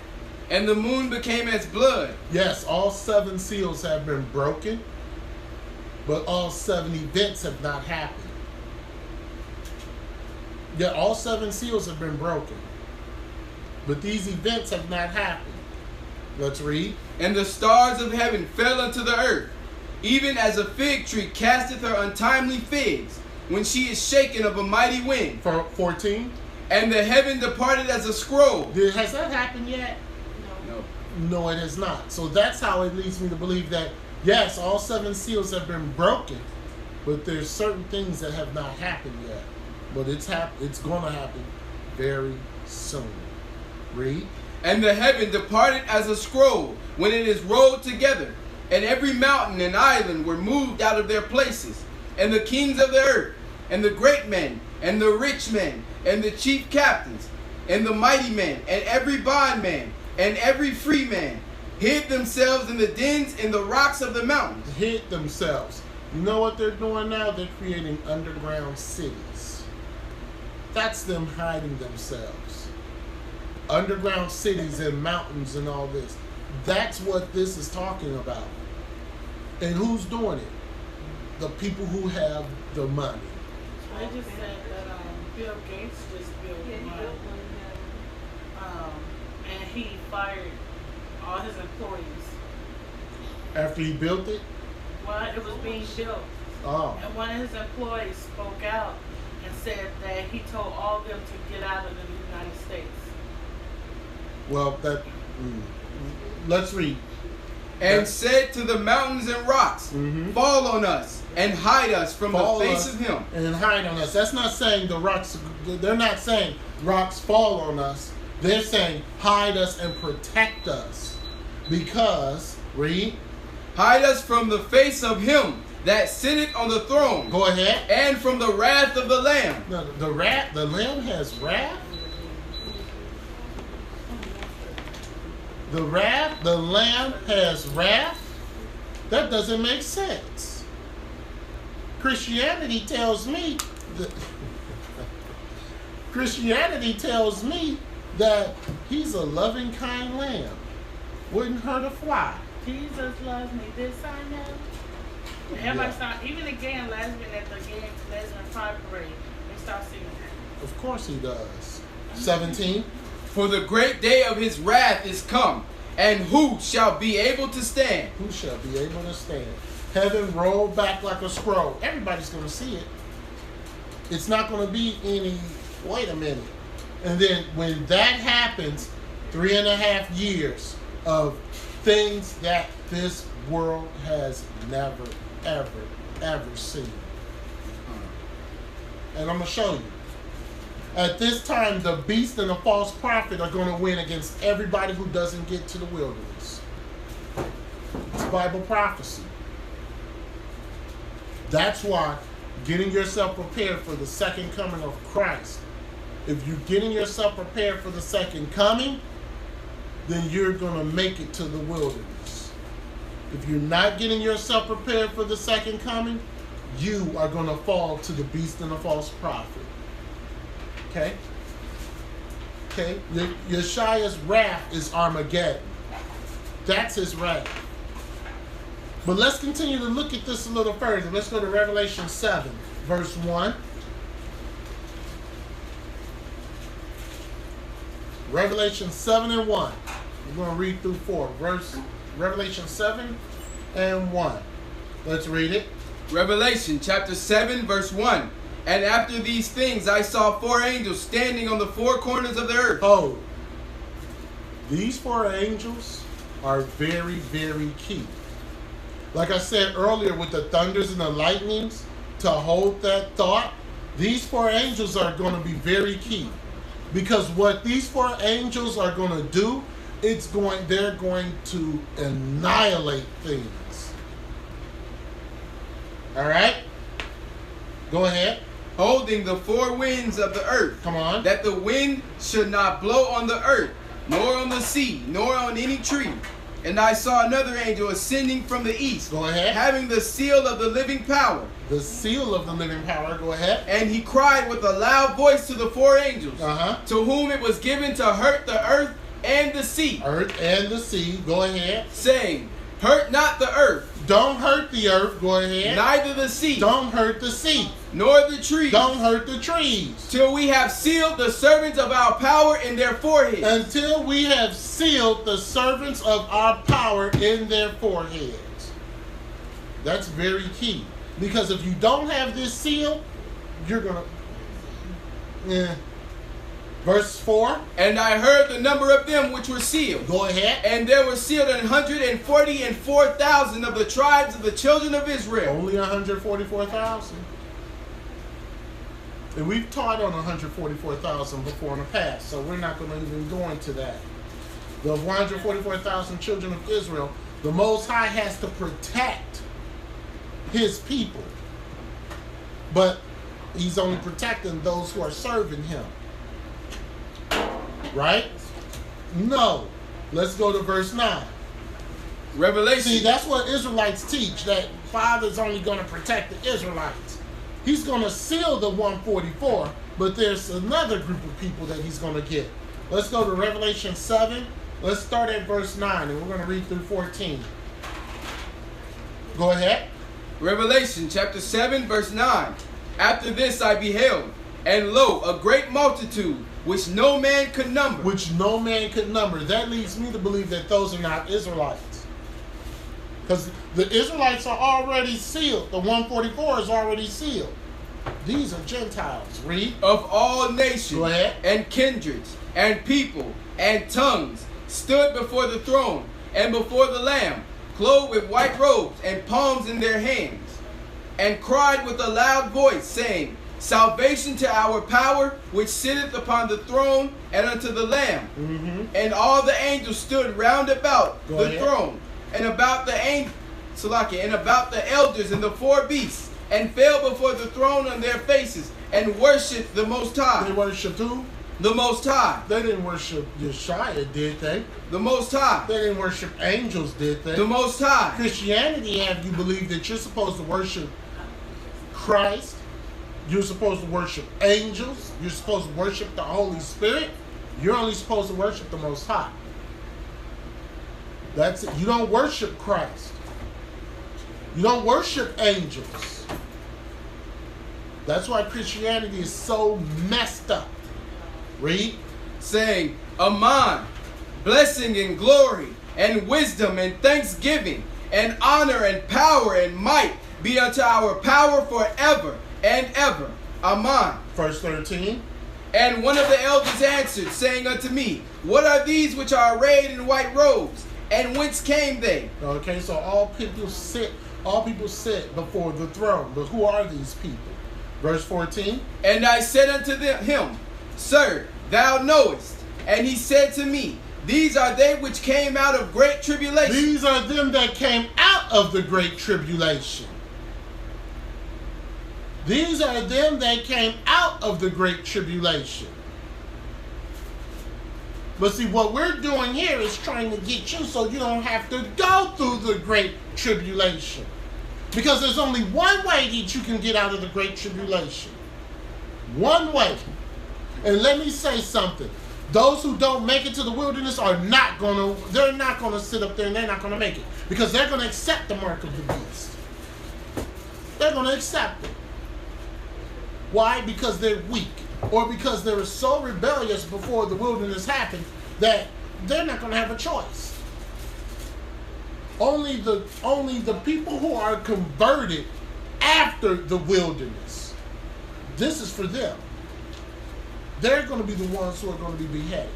and the moon became as blood. Yes, all 7 seals have been broken, but all 7 events have not happened. Yeah, all 7 seals have been broken, but these events have not happened. Let's read. And the stars of heaven fell unto the earth, even as a fig tree casteth her untimely figs, when she is shaken of a mighty wind. 14. And the heaven departed as a scroll. Has that happened yet? No. No, it has not. So that's how it leads me to believe that, yes, all 7 seals have been broken, but there's certain things that have not happened yet. But it's going to happen very soon. Read. And the heaven departed as a scroll when it is rolled together, and every mountain and island were moved out of their places, and the kings of the earth, and the great men, and the rich men, and the chief captains, and the mighty men, and every bondman, and every free man, hid themselves in the dens in the rocks of the mountains. Hid themselves. You know what they're doing now? They're creating underground cities. That's them hiding themselves. Underground cities and mountains and all this. That's what this is talking about. And who's doing it? The people who have the money. I just said that Bill Gates just built one. And he fired all his employees. After he built it? Well, it was being built. Oh. And one of his employees spoke out and said that he told all of them to get out of the United States. Well, let's read. And said to the mountains and rocks, fall on us and hide us from the face of him. And hide on us. That's not saying the rocks, they're not saying rocks fall on us. They're saying hide us and protect us. Because, read. Hide us from the face of him that sitteth on the throne. Go ahead. And from the wrath of the Lamb. No, the Lamb has wrath. The Lamb has wrath. That doesn't make sense. Christianity tells me that he's a loving, kind lamb. Wouldn't hurt a fly. Jesus loves me. This I know. Everybody start, even the gay and lesbian at the gay and lesbian pride parade, they start singing that. Of course he does. 17. For the great day of his wrath is come, and who shall be able to stand? Who shall be able to stand? Heaven rolled back like a scroll. Everybody's going to see it. It's not going to be any, wait a minute. And then when that happens, 3.5 years of things that this world has never, ever seen. And I'm going to show you. At this time, the beast and the false prophet are going to win against everybody who doesn't get to the wilderness. It's Bible prophecy. That's why getting yourself prepared for the second coming of Christ. If you're getting yourself prepared for the second coming, then you're going to make it to the wilderness. If you're not getting yourself prepared for the second coming, you are going to fall to the beast and the false prophet. Okay? Okay? Yeshua's wrath is Armageddon. That's his wrath. But let's continue to look at this a little further. Let's go to Revelation 7, verse 1. Revelation 7 and 1. We're going to read through 4. Revelation 7 and 1. Let's read it. Revelation chapter 7, verse 1. And after these things I saw 4 angels standing on the 4 corners of the earth. Oh, these 4 angels are very, very key. Like I said earlier with the thunders and the lightnings, to hold that thought, these 4 angels are going to be very key. Because what these 4 angels are going to do, they're going to annihilate things. All right? Go ahead. Holding the 4 winds of the earth. Come on. That the wind should not blow on the earth, nor on the sea, nor on any tree. And I saw another angel ascending from the east. Go ahead. Having the seal of the living power. The seal of the living power. Go ahead. And he cried with a loud voice to the 4 angels, to whom it was given to hurt the earth and the sea. Earth and the sea. Go ahead. Saying, hurt not the earth. Don't hurt the earth. Go ahead. Neither the sea. Don't hurt the sea. Nor the trees. Don't hurt the trees. Till we have sealed the servants of our power in their foreheads. Until we have sealed the servants of our power in their foreheads. That's very key. Because if you don't have this seal, you're going to... Verse 4. And I heard the number of them which were sealed. Go ahead. And there were sealed 144,000 of the tribes of the children of Israel. Only 144,000. And we've taught on 144,000 before in the past, so we're not going to even go into that. The 144,000 children of Israel, the Most High has to protect his people. But he's only protecting those who are serving him. Right? No. Let's go to verse 9. Revelation. See, that's what Israelites teach, that Father's only going to protect the Israelites. He's going to seal the 144, but there's another group of people that he's going to get. Let's go to Revelation 7. Let's start at verse 9, and we're going to read through 14. Go ahead. Revelation chapter 7, verse 9. After this I beheld, and lo, a great multitude, which no man could number. Which no man could number. That leads me to believe that those are not Israelites. Because the Israelites are already sealed. The 144 is already sealed. These are Gentiles. Read. Of all nations. Go ahead. And kindreds, and people, and tongues, stood before the throne, and before the Lamb, clothed with white robes, and palms in their hands, and cried with a loud voice, saying, Salvation to our power, which sitteth upon the throne, and unto the Lamb. And all the angels stood round about the throne, and about the Salakia, and about the elders and the four beasts, and fell before the throne on their faces, and worshipped the Most High. They worshiped who? The Most High. They didn't worship Yeshua, did they? The Most High. They didn't worship angels, did they? The Most High. Christianity have you believe that you're supposed to worship Christ, you're supposed to worship angels, you're supposed to worship the Holy Spirit. You're only supposed to worship the Most High. That's it. You don't worship Christ. You don't worship angels. That's why Christianity is so messed up. Read. Saying, Amen, blessing and glory, and wisdom and thanksgiving, and honor and power and might be unto our power forever and ever. Amen. Verse 13. And one of the elders answered, saying unto me, What are these which are arrayed in white robes? And whence came they? Okay, so all people sit before the throne. But who are these people? Verse 14. And I said unto him, Sir, thou knowest. And he said to me, These are they which came out of great tribulation. These are them that came out of the great tribulation. These are them that came out of the great tribulation. But see, what we're doing here is trying to get you so you don't have to go through the great tribulation. Because there's only one way that you can get out of the great tribulation. One way. And let me say something. Those who don't make it to the wilderness they're not going to sit up there and they're not going to make it. Because they're going to accept the mark of the beast. They're going to accept it. Why? Because they're weak. Or because they were so rebellious before the wilderness happened that they're not going to have a choice. Only the people who are converted after the wilderness, this is for them. They're going to be the ones who are going to be beheaded.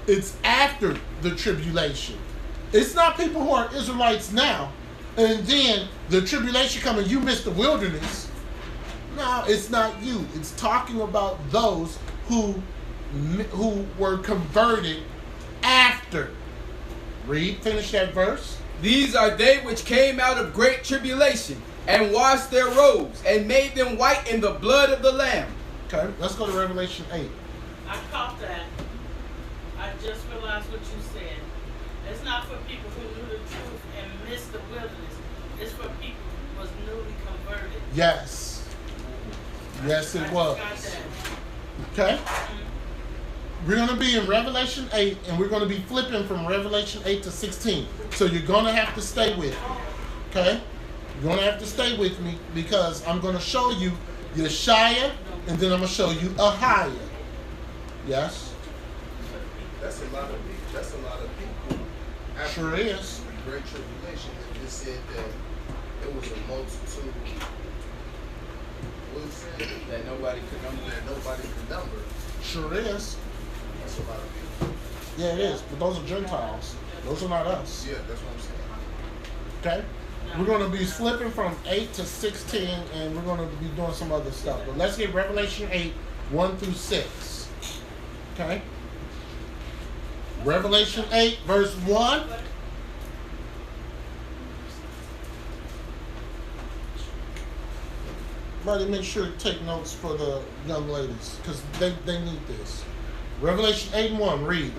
It's after the tribulation. It's not people who are Israelites now, and then the tribulation coming, you missed the wilderness. No, it's not you. It's talking about those who were converted after. Read, finish that verse. These are they which came out of great tribulation, and washed their robes, and made them white in the blood of the Lamb. Okay, let's go to Revelation 8. I caught that. I just realized what you said. It's not for people who knew the truth and missed the wilderness. It's for people who was newly converted. Yes. Yes, it was. Okay? We're going to be in Revelation 8, and we're going to be flipping from Revelation 8 to 16. So you're going to have to stay with me. Okay? You're going to have to stay with me because I'm going to show you Yeshaya, and then I'm going to show you Ahiah. Yes? That's a lot of people. Sure is. The Great Tribulation. It just said that it was a multitude. What was it? That nobody could number. That nobody could number. Sure is. That's a lot of people. Yeah, it is. But those are Gentiles. Those are not us. Yeah, that's what I'm saying. Okay? We're going to be flipping from 8 to 16, and we're going to be doing some other stuff. But let's get Revelation 8, 1 through 6. Okay? Revelation 8, verse 1. Everybody make sure to take notes for the young ladies, because they need this. Revelation 8 and 1, read.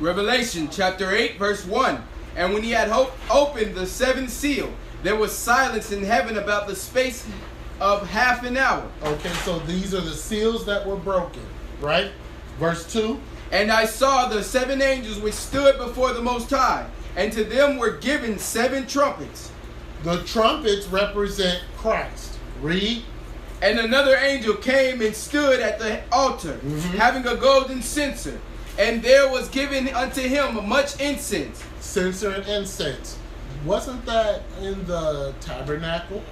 Revelation chapter 8, verse 1. And when he had opened the seventh seal, there was silence in heaven about the space of half an hour. Okay, so these are the seals that were broken, right? Verse 2. And I saw the seven angels which stood before the Most High, and to them were given 7 trumpets. The trumpets represent Christ. Read. And another angel came and stood at the altar, having a golden censer, and there was given unto him much incense. Censer and incense. Wasn't that in the tabernacle?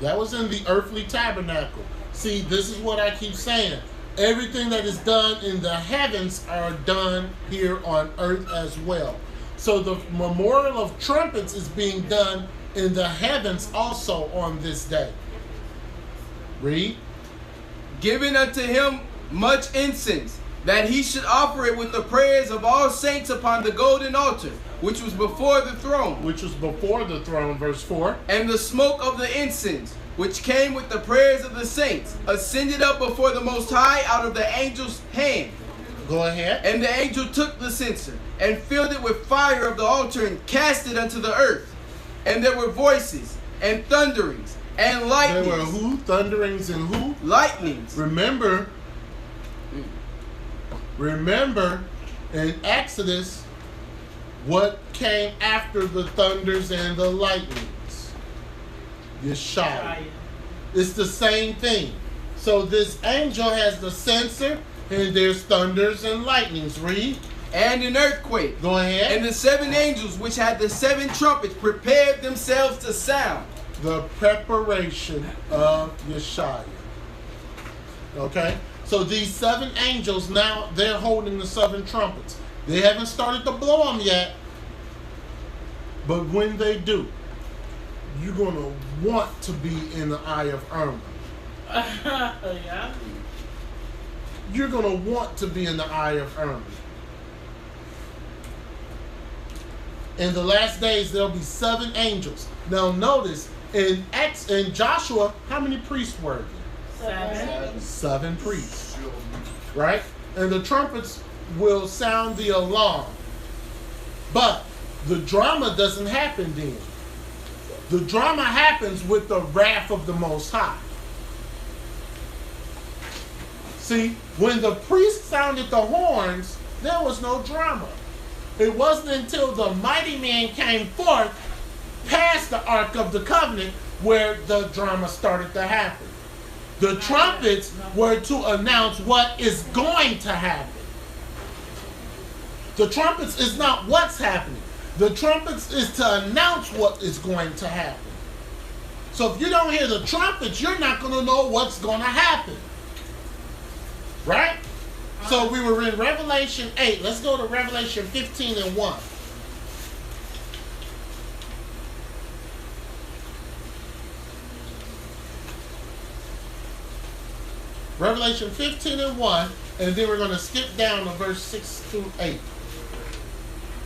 That was in the earthly tabernacle. See, this is what I keep saying. Everything that is done in the heavens are done here on earth as well. So the memorial of trumpets is being done in the heavens also on this day. Read. Given unto him much incense, that he should offer it with the prayers of all saints upon the golden altar, which was before the throne. Which was before the throne, verse 4. And the smoke of the incense, which came with the prayers of the saints, ascended up before the Most High out of the angel's hand. Go ahead. And the angel took the censer, and filled it with fire of the altar, and cast it unto the earth. And there were voices, and thunderings, and lightnings. There were who? Thunderings and who? Lightnings. Remember in Exodus what came after the thunders and the lightnings? Yeshua. It's the same thing. So this angel has the censer, and there's thunders and lightnings. Read. And an earthquake. Go ahead. And the 7 angels which had the 7 trumpets prepared themselves to sound. The preparation of Yeshua. Okay? So these 7 angels, now they're holding the 7 trumpets. They haven't started to blow them yet. But when they do, you're going to want to be in the eye of Irma. Yeah. You're going to want to be in the eye of Irma. In the last days, there'll be 7 angels. Now notice, in Joshua, how many priests were there? 7. 7 priests. Right? And the trumpets will sound the alarm. But the drama doesn't happen then. The drama happens with the wrath of the Most High. See, when the priest sounded the horns, there was no drama. It wasn't until the mighty man came forth past the Ark of the Covenant where the drama started to happen. The trumpets were to announce what is going to happen. The trumpets is not what's happening. The trumpets is to announce what is going to happen. So if you don't hear the trumpets, you're not going to know what's going to happen. Right? So we were in Revelation 8. Let's go to Revelation 15 and 1. Revelation 15 and 1, and then we're going to skip down to verse 6 through 8.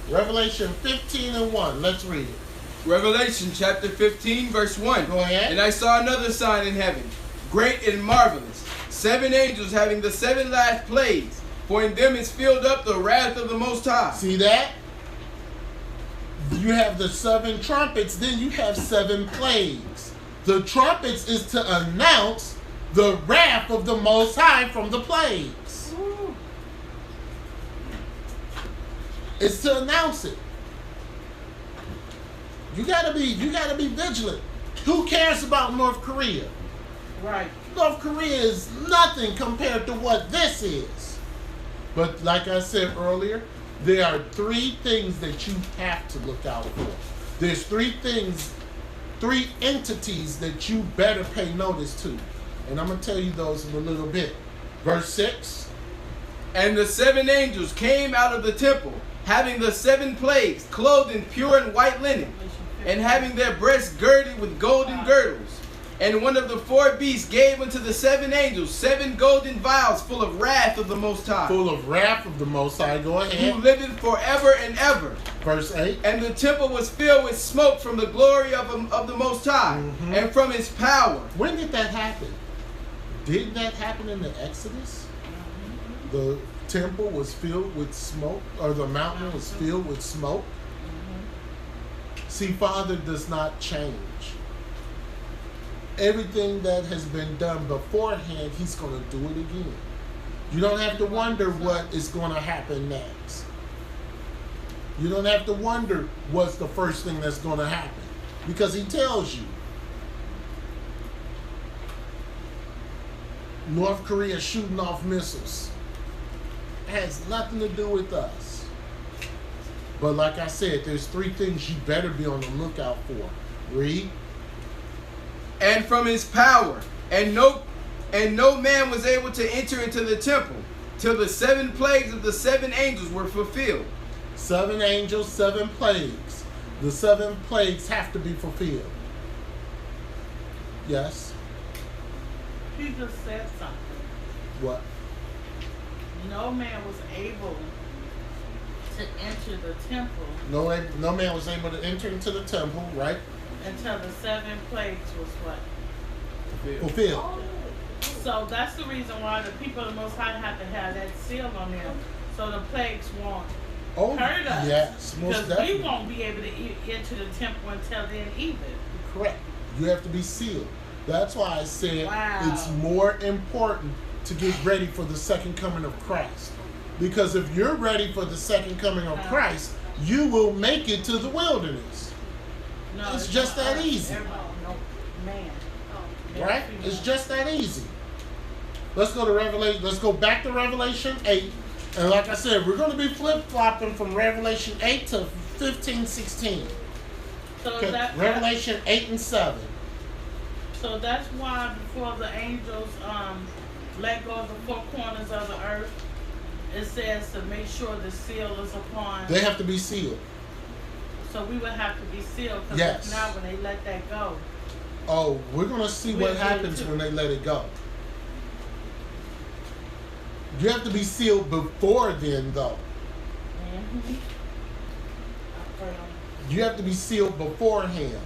Revelation 15 and 1. Let's read it. Revelation chapter 15, verse 1. Go ahead. And I saw another sign in heaven, great and marvelous, 7 angels having the 7 last plagues, for in them is filled up the wrath of the Most High. See that? You have the 7 trumpets, then you have 7 plagues. The trumpets is to announce the wrath of the Most High from the plagues. It's to announce it. You gotta be vigilant. Who cares about North Korea? Right. North Korea is nothing compared to what this is. But like I said earlier, there are 3 things that you have to look out for. There's 3 things, 3 entities that you better pay notice to. And I'm going to tell you those in a little bit. Verse 6. And the 7 angels came out of the temple, having the 7 plagues, clothed in pure and white linen, and having their breasts girded with golden girdles. And one of the 4 beasts gave unto the 7 angels 7 golden vials full of wrath of the Most High. Full of wrath of the Most High. Go ahead. Who liveth forever and ever. Verse 8. And the temple was filled with smoke from the glory of the Most High, and from his power. When did that happen? Didn't that happen in the Exodus? The temple was filled with smoke, or the mountain was filled with smoke. See, Father does not change. Everything that has been done beforehand, he's going to do it again. You don't have to wonder what is going to happen next. You don't have to wonder what's the first thing that's going to happen, because he tells you. North Korea shooting off missiles. It has nothing to do with us. But like I said, there's 3 things you better be on the lookout for. Read. And from his power, and no man was able to enter into the temple till the 7 plagues of the 7 angels were fulfilled. 7 angels, 7 plagues. The 7 plagues have to be fulfilled. Yes. He just said something. What? no man was able to enter the temple No man was able to enter into the temple, right? until the 7 plagues was what? Fulfilled. So that's the reason why the people of the Most High have to have that seal on them, so the plagues won't hurt us. Yes, most because definitely. we won't be able to enter the temple until then either. Correct. You have to be sealed. That's why I said Wow. it's more important to get ready for the second coming of Christ. Because if you're ready for the second coming of Christ, you will make it to the wilderness. No, It's just not that us. easy. No, man. Right? It's just that easy. Let's go to Revelation. Let's go back to Revelation 8. And like I said, we're going to be flip-flopping from Revelation 8 to 15, 16. So Okay, that Revelation 8 and 7. So that's why before the angels let go of the 4 corners of the earth, it says to make sure the seal is upon. They have to be sealed. So we would have to be sealed because Yes. now when they let that go. Oh, we're going to see what happens when they let it go. You have to be sealed before then, though. Mm-hmm. I pray on You have to be sealed beforehand.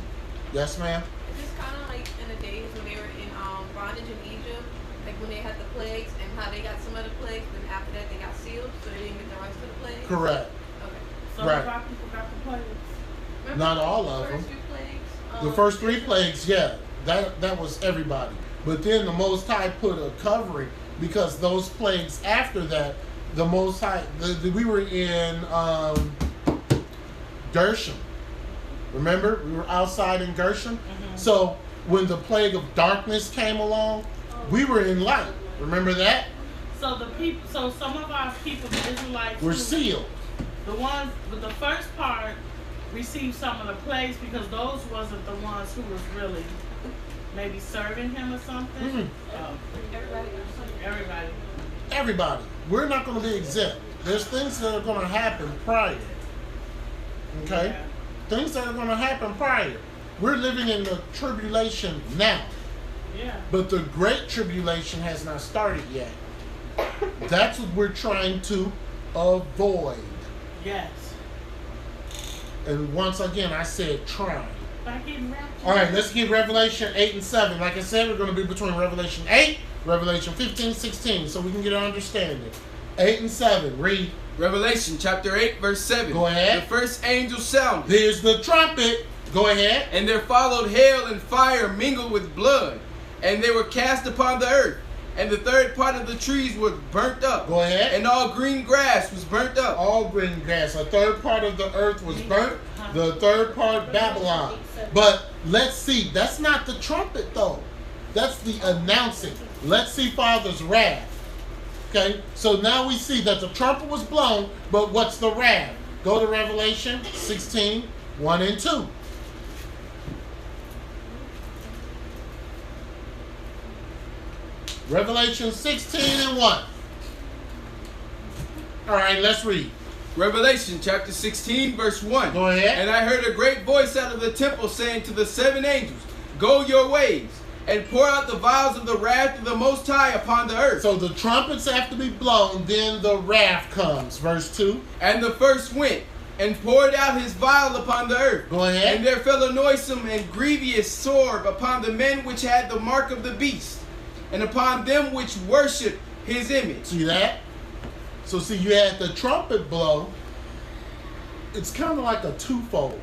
Yes, ma'am? It's just kind of like in the days when they were in bondage in Egypt, like when they had the plagues and how they got some of the plagues, then after that they got sealed, so they didn't get the rest of the plagues. Correct. Okay. So Right. our people got the plagues. Remember Not the all of first them. few plagues? The first 3 plagues, yeah, that was everybody. But then the Most High put a covering because those plagues after that, the Most High, we were in Gershom. Remember? We were outside in Gershom. Mm-hmm. So when the plague of darkness came along, we were in light. Remember that? So the people, so some of our people, the Israelites, We're who- sealed. the ones with the first part received some of the plagues because those wasn't the ones who was really maybe serving him or something. Mhm. Everybody. Everybody. We're not going to be exempt. There's things that are going to happen prior. Okay? Yeah. Things that are going to happen prior. We're living in the tribulation now, Yeah. but the great tribulation has not started yet. That's what we're trying to avoid. Yes. And once again, I said trying. Back in rapture. All right, let's get Revelation 8 and 7. Like I said, we're going to be between Revelation 8, Revelation 15, 16, so we can get an understanding. 8 and 7, read. Revelation chapter 8, verse 7. Go ahead. The first angel sounded, There's the trumpet. Go ahead. and there followed hail and fire mingled with blood, and they were cast upon the earth. And the third part of the trees was burnt up. Go ahead. And all green grass was burnt up. All green grass. A third part of the earth was burnt. The third part, Babylon. But let's see. That's not the trumpet, though. That's the announcing. Let's see Father's wrath. Okay? So now we see that the trumpet was blown, but what's the wrath? Go to Revelation 16, 1 and 2. Revelation 16 and 1. All right, let's read. Revelation chapter 16, verse 1. Go ahead. And I heard a great voice out of the temple saying to the 7 angels, Go your ways, and pour out the vials of the wrath of the Most High upon the earth. So the trumpets have to be blown, then the wrath comes. Verse 2. And the first went, and poured out his vial upon the earth. Go ahead. And there fell a noisome and grievous sword upon the men which had the mark of the beast, and upon them which worship his image. See that? So see, you had the trumpet blow. It's kind of like a twofold.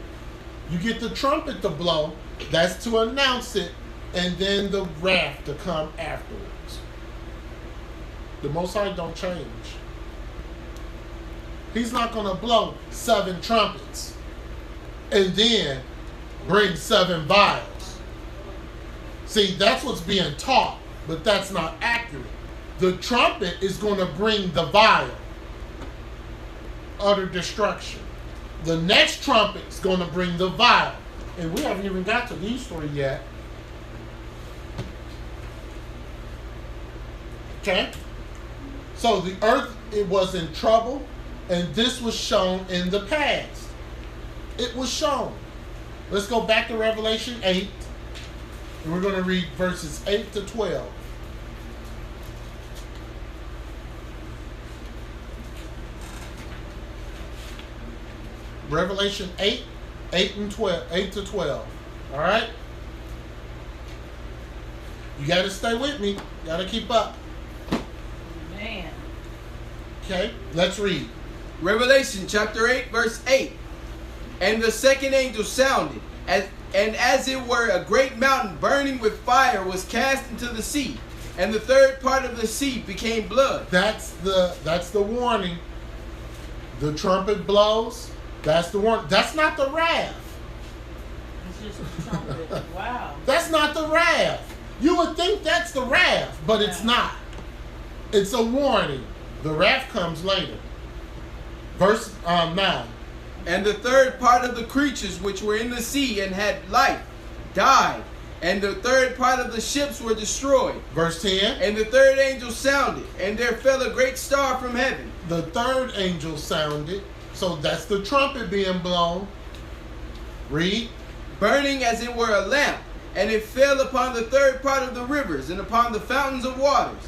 You get the trumpet to blow, that's to announce it, and then the wrath to come afterwards. The Most High don't change. He's not going to blow 7 trumpets and then bring 7 vials. See, that's what's being taught, but that's not accurate. The trumpet is going to bring the vial, utter destruction. The next trumpet is going to bring the vial. And we haven't even got to these 3 yet. Okay? So the earth, it was in trouble, and this was shown in the past. It was shown. Let's go back to Revelation 8, and we're going to read verses 8 to 12. Revelation 8, 8 and 12, 8 to 12. All right? You got to stay with me. Got to keep up. Man. Okay? Let's read. Revelation chapter 8, verse 8. And the second angel sounded, and as it were a great mountain burning with fire was cast into the sea, and the third part of the sea became blood. That's the warning. The trumpet blows. That's the warning. That's not the wrath. It's just a trumpet. Wow. That's not the wrath. You would think that's the wrath, but it's not. It's a warning. The wrath comes later. Verse 9. And the third part of the creatures which were in the sea and had life died, and the third part of the ships were destroyed. Verse 10. And the third angel sounded, and there fell a great star from heaven. The third angel sounded. So that's the trumpet being blown. Read. Burning as it were a lamp, and it fell upon the third part of the rivers and upon the fountains of waters.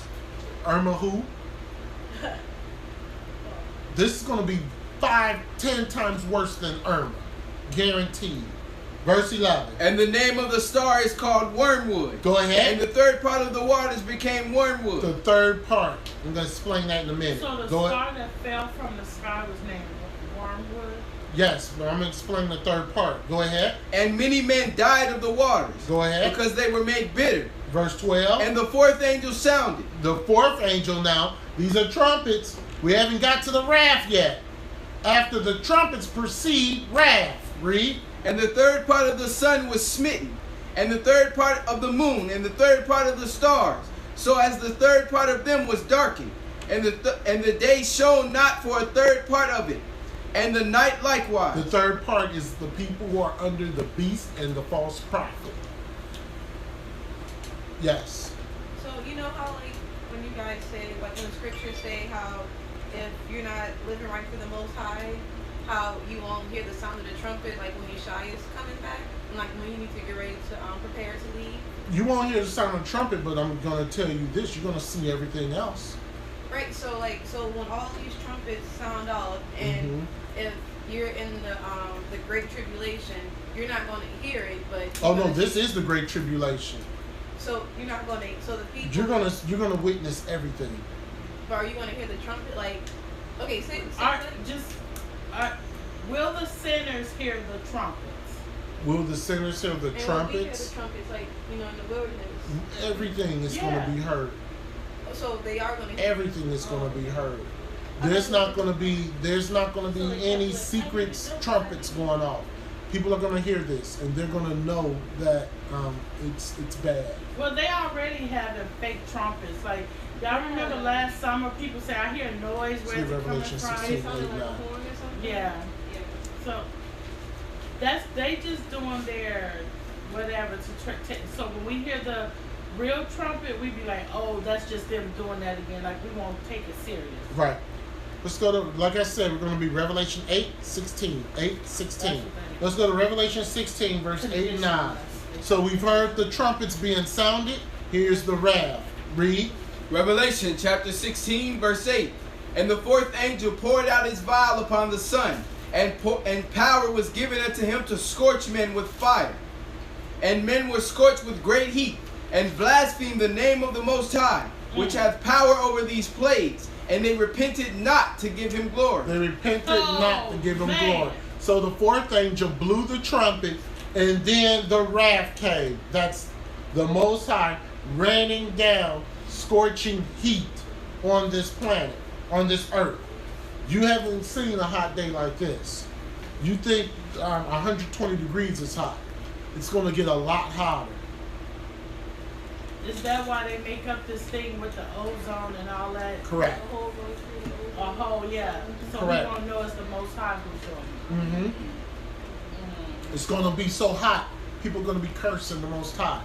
Irma who? This is going to be 5-10 times worse than Irma. Guaranteed. Verse 11. And the name of the star is called Wormwood. Go ahead. And the third part of the waters became wormwood. The third part. I'm going to explain that in a minute. So the Go star ahead. that fell from the sky was named Wormwood? Yes, but I'm going to explain the third part. Go ahead. And many men died of the waters. Go ahead. Because they were made bitter. Verse 12. And the fourth angel sounded. The fourth angel now. These are trumpets. We haven't got to the wrath yet. After the trumpets proceed wrath. Read. And the third part of the sun was smitten, and the third part of the moon, and the third part of the stars, so as the third part of them was darkened, and the day shone not for a third part of it, and the night likewise. The third part is the people who are under the beast and the false prophet. Yes. So you know how like when you guys say, like when the scriptures say how if you're not living right for the Most High, how you won't hear the sound of the trumpet, like when Yeshua is coming back, and like when you need to get ready to prepare to leave. You won't hear the sound of the trumpet, but I'm going to tell you this. You're going to see everything else. Right. So when all these trumpets sound off, and if you're in the Great Tribulation, you're not going to hear it, but Oh no, this is the Great Tribulation. So you're not going to. So the people. You're gonna witness everything. But are you going to hear the trumpet? Like, okay, say will the sinners hear the trumpets? Will the sinners hear the and trumpets? when we hear the trumpets, like in the wilderness. Everything is going to be heard. So they are going to. Everything is going to be heard. There's not going to be any secret trumpets going off. People are going to hear this, and they're going to know that it's bad. Well, they already have the fake trumpets. Like, y'all remember last summer, people say, I hear a noise, where's it coming Revelation from? 16, It sounded like a horn or something. Yeah. So, they just doing their whatever to so when we hear the real trumpet, we be like, oh, that's just them doing that again. Like, we won't take it serious. Right. Let's go to, like I said, we're going to be Revelation 8:16. 8:16. Let's go to Revelation 16, verse 8 and 9. So we've heard the trumpets being sounded. Here's the wrath. Read. Revelation chapter 16, verse 8. And the fourth angel poured out his vial upon the sun, and power was given unto him to scorch men with fire. And men were scorched with great heat, and blasphemed the name of the Most High, which hath power over these plagues. And they repented not to give him glory. They repented not to give him glory. So the fourth angel blew the trumpet, and then the wrath came. That's the Most High raining down scorching heat on this planet, on this earth. You haven't seen a hot day like this. You think 120 degrees is hot. It's going to get a lot hotter. Is that why they make up this thing with the ozone and all that? Correct. A whole, yeah. So Correct. we don't know it's the Most High who's doing it. It's going to be so hot, people are going to be cursing the Most High.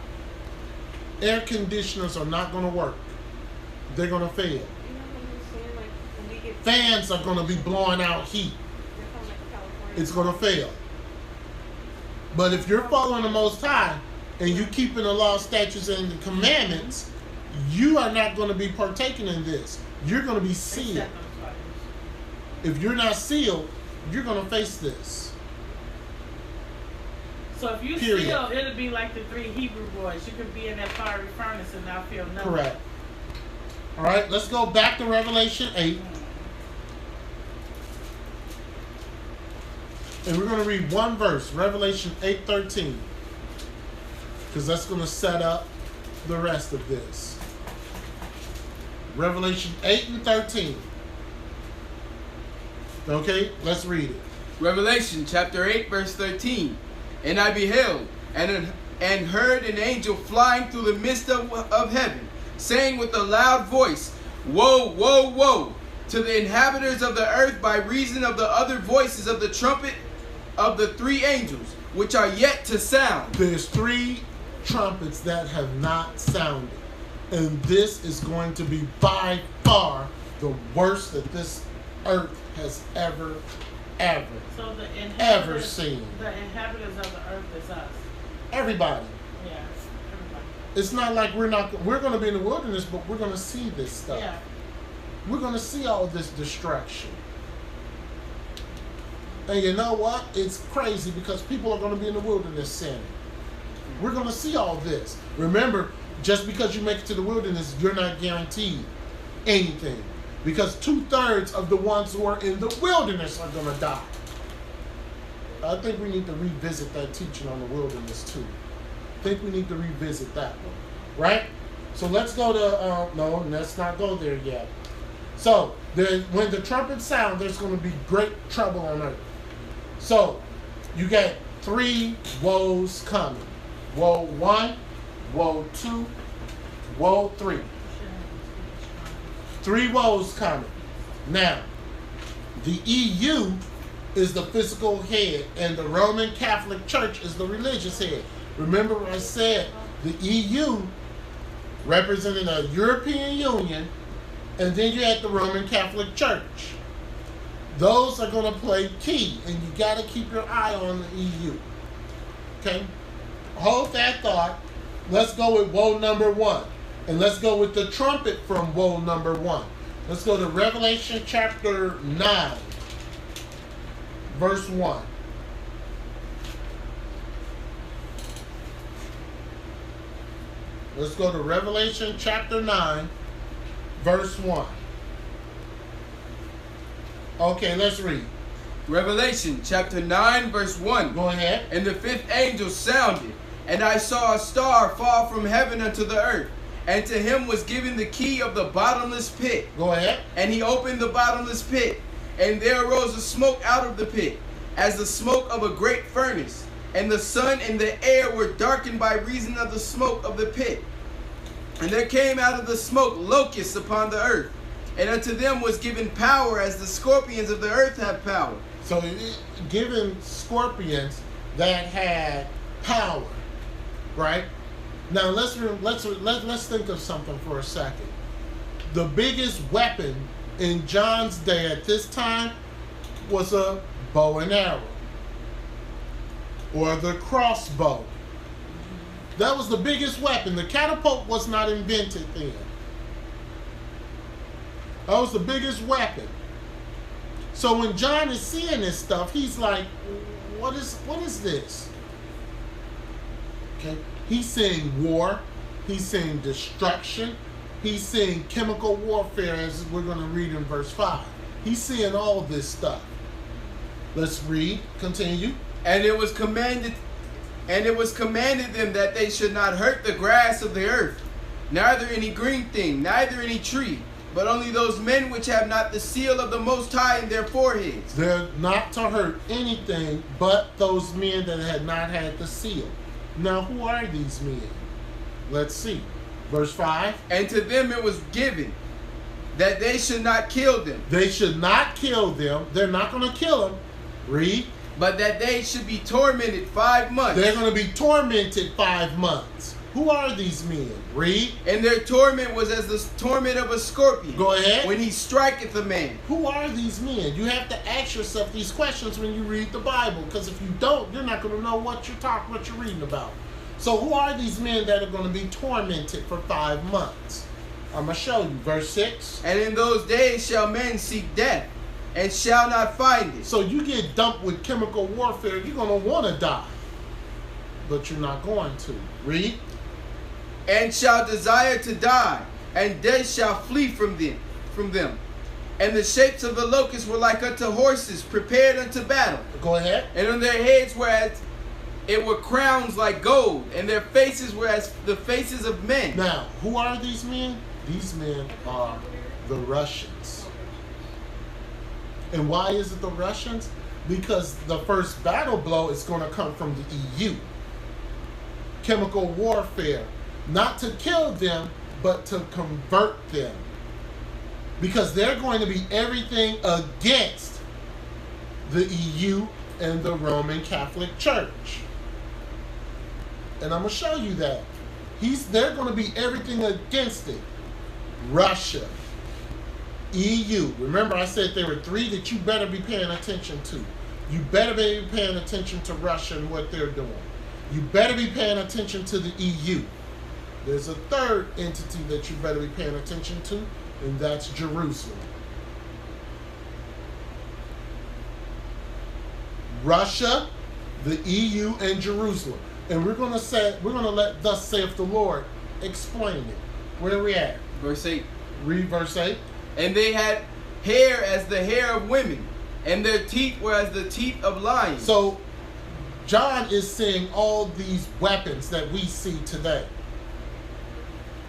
Air conditioners are not going to work. They're going to fail. Fans are going to be blowing out heat. It's going to fail. But if you're following the Most High and you keeping the law, statutes, and the commandments, you are not going to be partaking in this. You're going to be sealed. If you're not sealed, you're going to face this. so if you Period. steal, it'll be like the 3 Hebrew boys. You could be in that fiery furnace and not feel nothing. Correct. All right, let's go back to Revelation 8. And we're going to read one verse, Revelation 8:13. Because that's going to set up the rest of this. Revelation 8:13. Okay, let's read it. Revelation chapter 8, verse 13. And I beheld and heard an angel flying through the midst of heaven, saying with a loud voice, Woe, woe, woe, to the inhabitants of the earth by reason of the other voices of the trumpet of the 3 angels, which are yet to sound. There's 3 trumpets that have not sounded. And this is going to be by far the worst that this earth has ever So the ever seen. The inhabitants of the earth is us. Everybody. Yeah, everybody. It's not like we're going to be in the wilderness, but we're going to see this stuff. Yeah. We're going to see all this destruction. And you know what? It's crazy because people are going to be in the wilderness sinning. We're going to see all this. Remember, just because you make it to the wilderness, you're not guaranteed anything. Because 2/3 of the ones who are in the wilderness are going to die. I think we need to revisit that teaching on the wilderness too. I think we need to revisit that one. Right? So let's go to, no, let's not go there yet. So, when the trumpets sound, there's going to be great trouble on earth. So, you got 3 woes coming. Woe 1, woe 2, woe 3. 3 woes coming. Now, the EU is the physical head, and the Roman Catholic Church is the religious head. Remember what I said, the EU representing a European Union, and then you have the Roman Catholic Church. Those are going to play key, and you got to keep your eye on the EU. Okay? Hold that thought. Let's go with woe number 1. And let's go with the trumpet from woe number 1. Let's go to Revelation chapter 9, verse 1. Let's go to Revelation chapter 9, verse 1. Okay, let's read. Revelation chapter 9, verse 1. Go ahead. And the 5th angel sounded, and I saw a star fall from heaven unto the earth, and to him was given the key of the bottomless pit. Go ahead. And he opened the bottomless pit, and there arose a smoke out of the pit, as the smoke of a great furnace. And the sun and the air were darkened by reason of the smoke of the pit. And there came out of the smoke locusts upon the earth, and unto them was given power as the scorpions of the earth have power. So, given scorpions that had power, right? Now let's think of something for a second. The biggest weapon in John's day at this time was a bow and arrow, or the crossbow. That was the biggest weapon. The catapult was not invented then. That was the biggest weapon. So when John is seeing this stuff, he's like, what is this? Okay? He's seeing war. He's seeing destruction. He's seeing chemical warfare, as we're going to read in verse 5. He's seeing all this stuff. Let's read. Continue. And it was commanded them that they should not hurt the grass of the earth, neither any green thing, neither any tree, but only those men which have not the seal of the Most High in their foreheads. They're not to hurt anything but those men that had not had the seal. Now, who are these men? Let's see. Verse 5. And to them it was given that they should not kill them. They should not kill them. They're not going to kill them. Read. But that they should be tormented 5 months. They're going to be tormented 5 months. Who are these men? Read. And their torment was as the torment of a scorpion. Go ahead. When he striketh a man. Who are these men? You have to ask yourself these questions when you read the Bible, because if you don't, you're not going to know what you're reading about. So who are these men that are going to be tormented for 5 months? I'm going to show you. Verse 6. And in those days shall men seek death, and shall not find it. So you get dumped with chemical warfare, you're going to want to die. but you're not going to. Read. And shall desire to die, and death shall flee from them. And the shapes of the locusts were like unto horses prepared unto battle. Go ahead. And on their heads were as it were crowns like gold, and their faces were as the faces of men. Now, who are these men? These men are the Russians. And why is it the Russians? Because the first battle blow is going to come from the EU. Chemical warfare. Not to kill them, but to convert them. Because they're going to be everything against the EU and the Roman Catholic Church. And I'm going to show you that. They're going to be everything against it. Russia, EU. Remember I said there were three that you better be paying attention to. You better be paying attention to Russia and what they're doing. You better be paying attention to the EU. There's a third entity that you better be paying attention to, and that's Jerusalem. Russia, the EU, and Jerusalem. And we're gonna let thus saith the Lord explain it. Where are we at? Verse 8. Read verse 8. And they had hair as the hair of women, and their teeth were as the teeth of lions. So John is seeing all these weapons that we see today.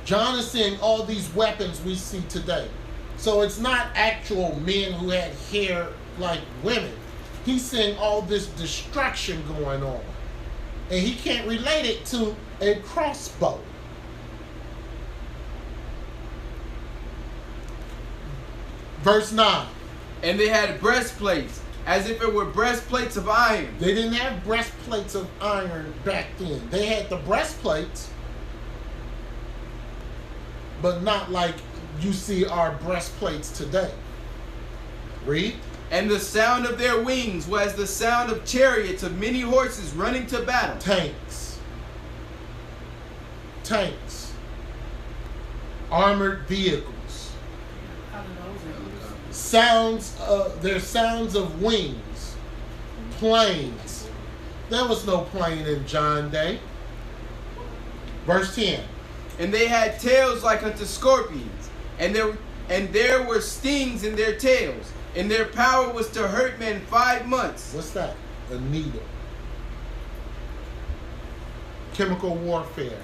John is seeing all these weapons we see today. So it's not actual men who had hair like women. He's seeing all this destruction going on. And he can't relate it to a crossbow. Verse 9. And they had breastplates, as if it were breastplates of iron. They didn't have breastplates of iron back then. They had the breastplates, but not like you see our breastplates today. Read. And the sound of their wings was the sound of chariots of many horses running to battle. Tanks. Tanks. Armored vehicles. There's sounds of wings. Planes. There was no plane in John's day. Verse 10. And they had tails like unto scorpions, and there were stings in their tails, and their power was to hurt men 5 months. What's that? A needle. Chemical warfare,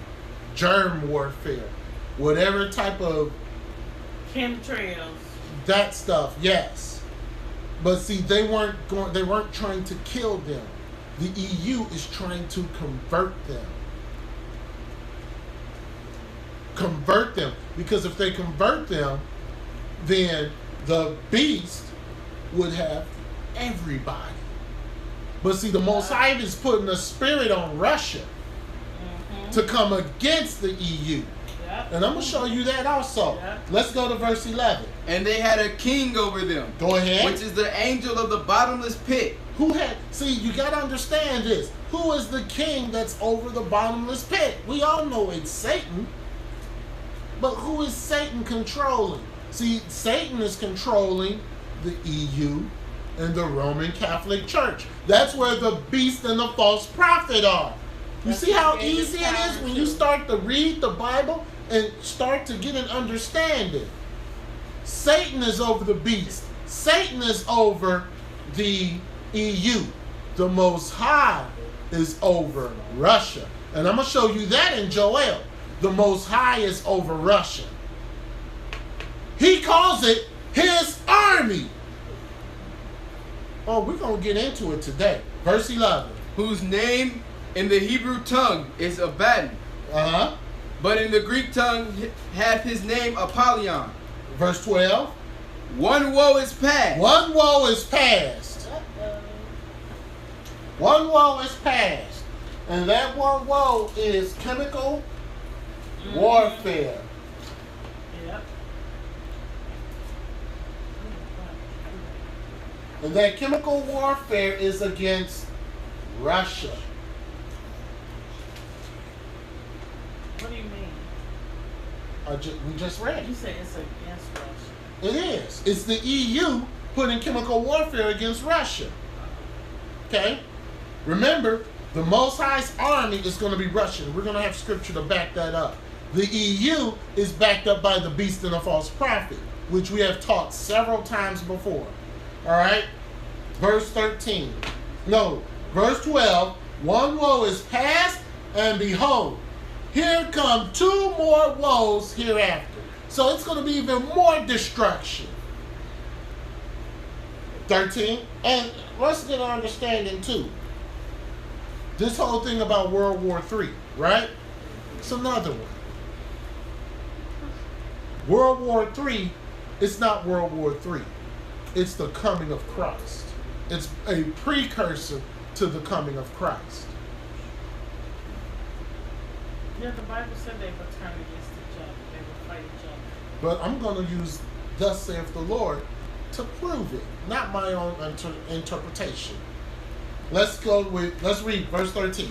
germ warfare, whatever type of chemtrails. That stuff, yes. But see, they weren't trying to kill them. The EU is trying to convert them. Convert them. Because if they convert them, then the beast would have everybody. But see, the Most High is putting a spirit on Russia to come against the EU. Yep. And I'm going to show you that also. Yep. Let's go to verse 11. And they had a king over them. Go ahead. Which is the angel of the bottomless pit. See, you got to understand this. Who is the king that's over the bottomless pit? We all know it's Satan. But who is Satan controlling? See, Satan is controlling the EU and the Roman Catholic Church. That's where the beast and the false prophet are. You see how easy it is when you start to read the Bible and start to get an understanding. Satan is over the beast. Satan is over the EU. The Most High is over Russia. And I'm going to show you that in Joel. The Most High is over Russia. He calls it his army. Oh, we're going to get into it today. Verse 11. Whose name in the Hebrew tongue is Abaddon. Uh-huh. But in the Greek tongue hath his name Apollyon. Verse 12. One woe is past. One woe is past. One woe is past. And that one woe is chemical warfare. Yep. And that chemical warfare is against Russia. What do you mean? We just read. You said it's against Russia. It is. It's the EU putting chemical warfare against Russia. Okay? Remember, The Most High's army is going to be Russian. We're going to have scripture to back that up. The EU is backed up by the beast and the false prophet, which we have taught several times before. All right? Verse 13. No, verse 12. One woe is past, and behold, here come two more woes hereafter. So it's going to be even more destruction. 13. And let's get an understanding too. This whole thing about World War III, right? It's another one. World War III, it's not World War III. It's the coming of Christ. It's a precursor to the coming of Christ. Yeah, the Bible said they would turn against each other. They would fight each other. But I'm going to use thus saith the Lord to prove it, not my own interpretation. Let's read verse 13.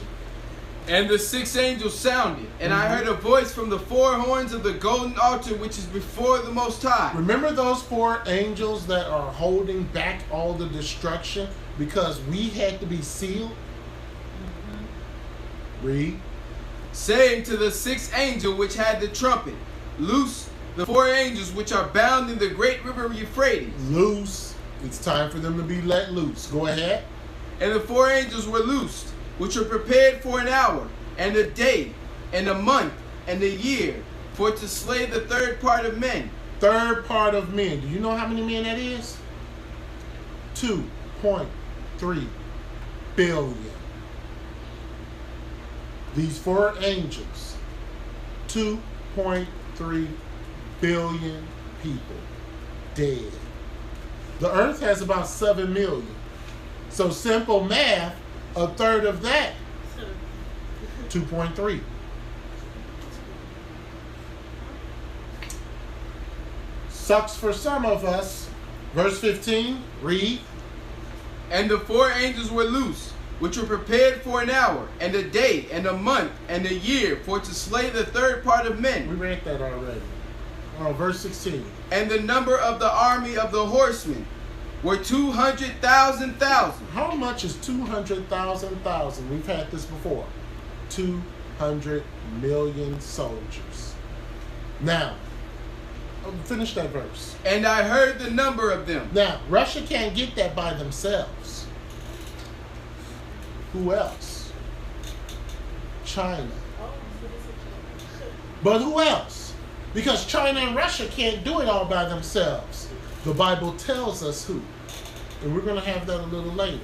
And the sixth angel sounded, and I heard a voice from the four horns of the golden altar which is before the Most High. Remember those four angels that are holding back all the destruction because we had to be sealed? Read. Saying to the sixth angel which had the trumpet, loose the four angels which are bound in the great river Euphrates. Loose. It's time for them to be let loose. Go ahead. And the four angels were loosed, which were prepared for an hour, and a day, and a month, and a year, for to slay the third part of men. Third part of men. Do you know how many men that is? 2.3 billion. These four angels, 2.3 billion people dead. The earth has about 7 million. So simple math, a third of that, 2.3. Sucks for some of us. Verse 15, read. And the four angels were loosed, which were prepared for an hour, and a day, and a month, and a year, for to slay the third part of men. We read that already. Oh, verse 16. And the number of the army of the horsemen were 200,000. How much is 200,000? We've had this before. 200 million soldiers. Now, finish that verse. And I heard the number of them. Now, Russia can't get that by themselves. Who else? China. But who else? Because China and Russia can't do it all by themselves. The Bible tells us who. And we're going to have that a little later.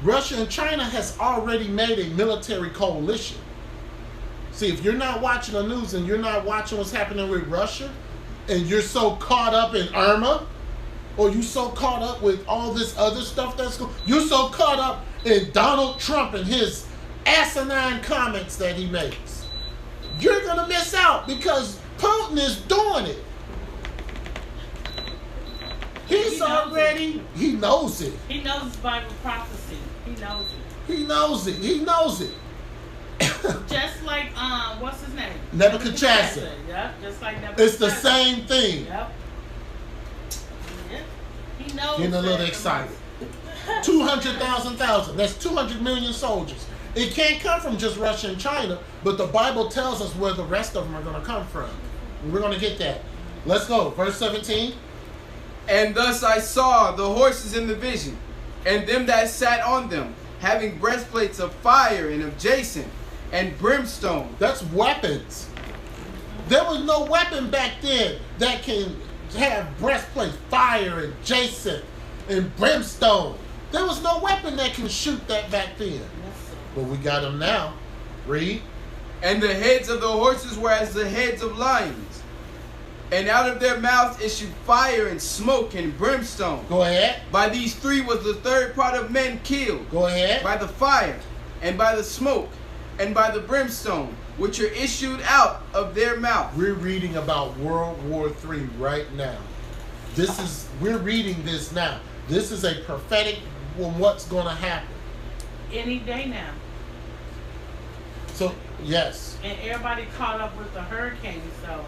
Russia and China has already made a military coalition. See, if you're not watching the news and you're not watching what's happening with Russia, and you're so caught up in Irma, or you so caught up with all this other stuff that's going, you're so caught up in Donald Trump and his asinine comments that he makes, you're going to miss out because Putin is doing it. He knows it. He knows it's Bible prophecy. He knows it. He knows it. He knows it. Just like what's his name? Nebuchadnezzar. Yep, just like Nebuchadnezzar. It's the same thing. Yep. Yep. He knows. Getting a little excited. 200,000. That's 200 million soldiers. It can't come from just Russia and China, but the Bible tells us where the rest of them are going to come from. We're going to get that. Let's go. Verse 17. And thus I saw the horses in the vision, and them that sat on them, having breastplates of fire and of jacinth and brimstone. That's weapons. There was no weapon back then that can have breastplate, fire, and jacinth and brimstone. There was no weapon that can shoot that back then. But we got them now. Read. And the heads of the horses were as the heads of lions. And out of their mouths issued fire and smoke and brimstone. Go ahead. By these three was the third part of men killed. Go ahead. By the fire, and by the smoke, and by the brimstone, which are issued out of their mouth. We're reading about World War III right now. We're reading this now. This is a prophetic on what's going to happen. Any day now. So, yes. And everybody caught up with the hurricane, so.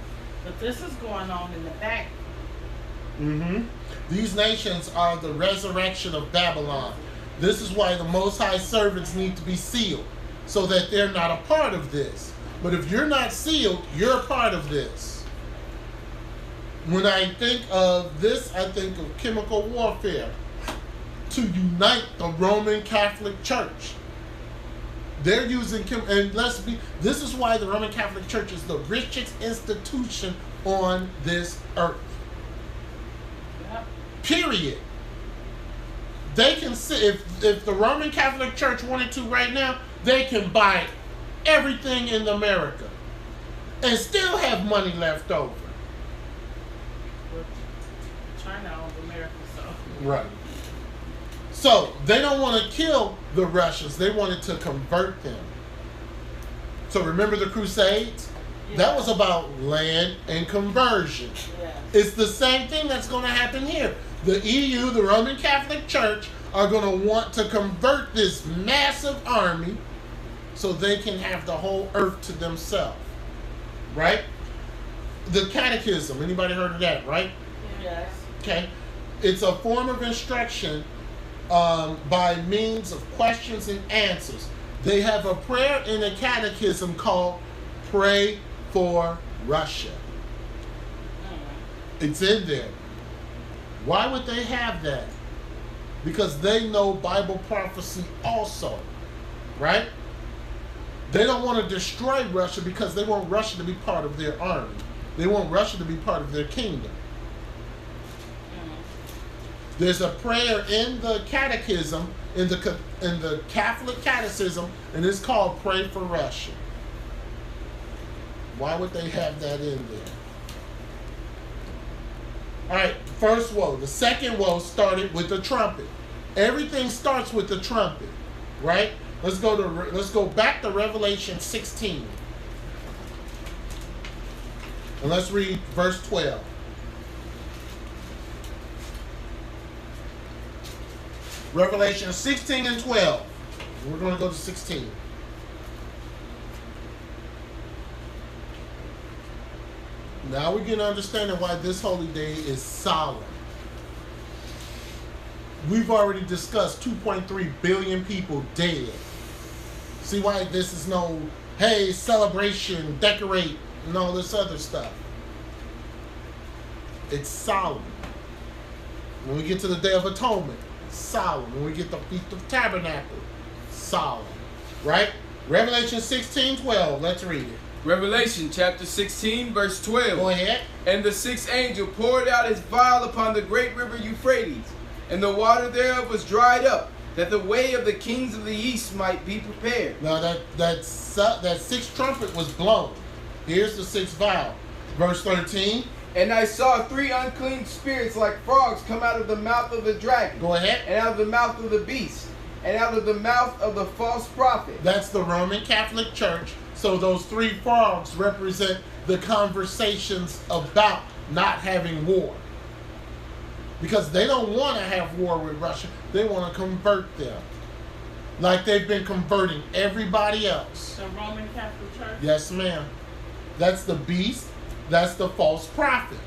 But this is going on in the back. These nations are the resurrection of Babylon. This is why the Most High servants need to be sealed, so that they're not a part of this. But if you're not sealed, you're a part of this. When I think of this, I think of chemical warfare to unite the Roman Catholic Church. They're using this is why the Roman Catholic Church is the richest institution on this earth. Yep. Period. They can if the Roman Catholic Church wanted to right now, they can buy everything in America and still have money left over. Well, China owns America, so. Right. So they don't want to kill the Russians. They wanted to convert them. So remember the Crusades? Yeah. That was about land and conversion. Yes. It's the same thing that's going to happen here. The EU, the Roman Catholic Church, are going to want to convert this massive army so they can have the whole earth to themselves. Right? The catechism, anybody heard of that, right? Yes. Okay. It's a form of instruction by means of questions and answers. They have a prayer in the catechism called Pray for Russia. It's in there. Why would they have that? Because they know Bible prophecy also, right? They don't want to destroy Russia because they want Russia to be part of their army. They want Russia to be part of their kingdom. There's a prayer in the catechism, in the Catholic catechism, and it's called Pray for Russia. Why would they have that in there? All right, first woe. The second woe started with the trumpet. Everything starts with the trumpet, right? Let's go back to Revelation 16. And let's read verse 12. Revelation 16 and 12. We're going to go to 16. Now we get an understanding why this holy day is solemn. We've already discussed 2.3 billion people dead. See why this is no, hey, celebration, decorate, and all this other stuff. It's solemn. When we get to the Day of Atonement, solemn. When we get the Feast of Tabernacle, solemn. Right? Revelation 16:12. Let's read it. Revelation chapter 16, verse 12. Go ahead. And the sixth angel poured out his vial upon the great river Euphrates, and the water thereof was dried up, that the way of the kings of the east might be prepared. Now that sixth trumpet was blown. Here's the sixth vial. Verse 13. And I saw three unclean spirits like frogs come out of the mouth of the dragon. Go ahead. And out of the mouth of the beast, and out of the mouth of the false prophet. That's the Roman Catholic Church. So those three frogs represent the conversations about not having war. Because they don't want to have war with Russia. They want to convert them. Like they've been converting everybody else. The Roman Catholic Church? Yes, ma'am. That's the beast. That's the false prophet.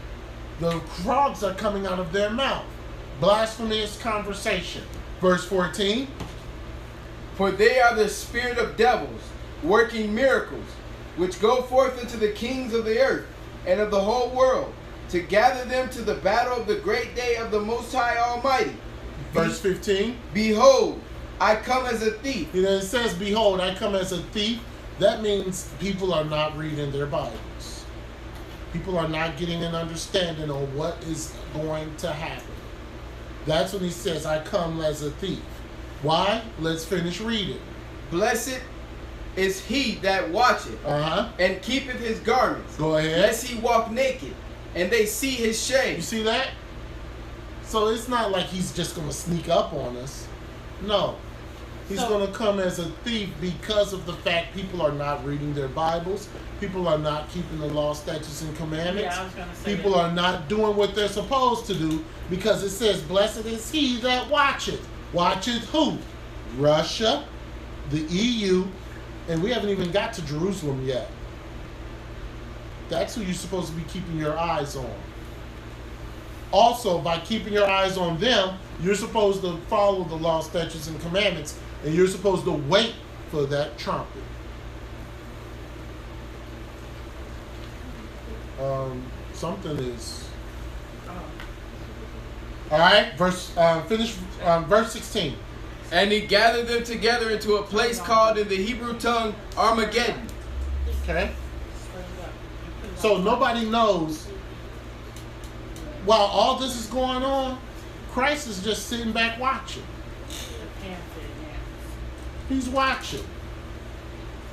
The frogs are coming out of their mouth. Blasphemous conversation. Verse 14. For they are the spirit of devils, working miracles, which go forth unto the kings of the earth and of the whole world, to gather them to the battle of the great day of the Most High Almighty. Verse 15. Behold, I come as a thief. You know, it says, behold, I come as a thief. That means people are not reading their Bibles. People are not getting an understanding on what is going to happen. That's when he says, I come as a thief. Why? Let's finish reading. Blessed is he that watcheth, and keepeth his garments. Go ahead. Lest he walk naked, and they see his shame. You see that? So it's not like he's just going to sneak up on us. No. He's going to come as a thief because of the fact people are not reading their Bibles. People are not keeping the law, statutes, and commandments. Yeah, I was going to say people that. are not doing what they're supposed to do because it says, blessed is he that watcheth. Watcheth who? Russia, the EU, and we haven't even got to Jerusalem yet. That's who you're supposed to be keeping your eyes on. Also, by keeping your eyes on them, you're supposed to follow the law, statutes, and commandments, and you're supposed to wait for that trumpet. Something is. All right, verse 16. And he gathered them together into a place called in the Hebrew tongue Armageddon. Okay. So nobody knows. While all this is going on, Christ is just sitting back watching. He's watching.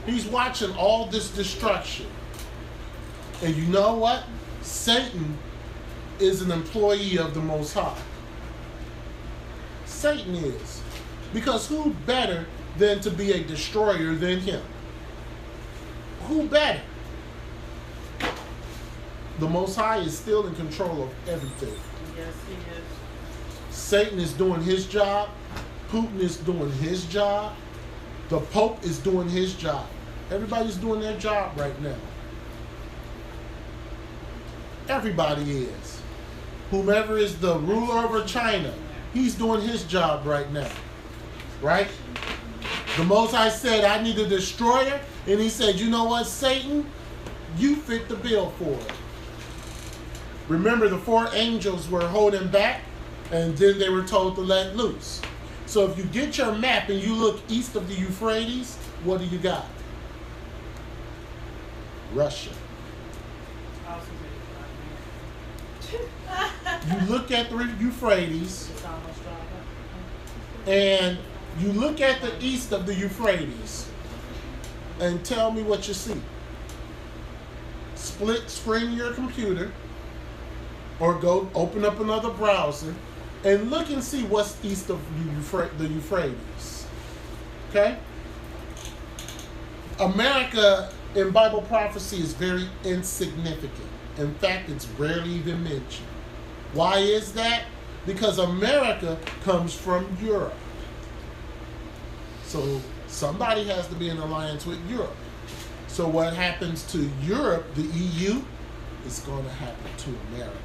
He's watching all this destruction. And you know what? Satan is an employee of the Most High. Satan is. Because who better than to be a destroyer than him? Who better? The Most High is still in control of everything. Yes, he is. Satan is doing his job. Putin is doing his job. The Pope is doing his job. Everybody's doing their job right now. Everybody is. Whomever is the ruler over China, he's doing his job right now. Right? The Most High said, I need a destroyer. And he said, you know what, Satan? You fit the bill for it. Remember, the 4 angels were holding back, and then they were told to let loose. So if you get your map and you look east of the Euphrates, what do you got? Russia. You look at the Euphrates, and you look at the east of the Euphrates, and tell me what you see. Split screen your computer, or go open up another browser, and look and see what's east of the Euphrates. Okay? America in Bible prophecy is very insignificant. In fact, it's rarely even mentioned. Why is that? Because America comes from Europe. So somebody has to be in alliance with Europe. So what happens to Europe, the EU, is going to happen to America.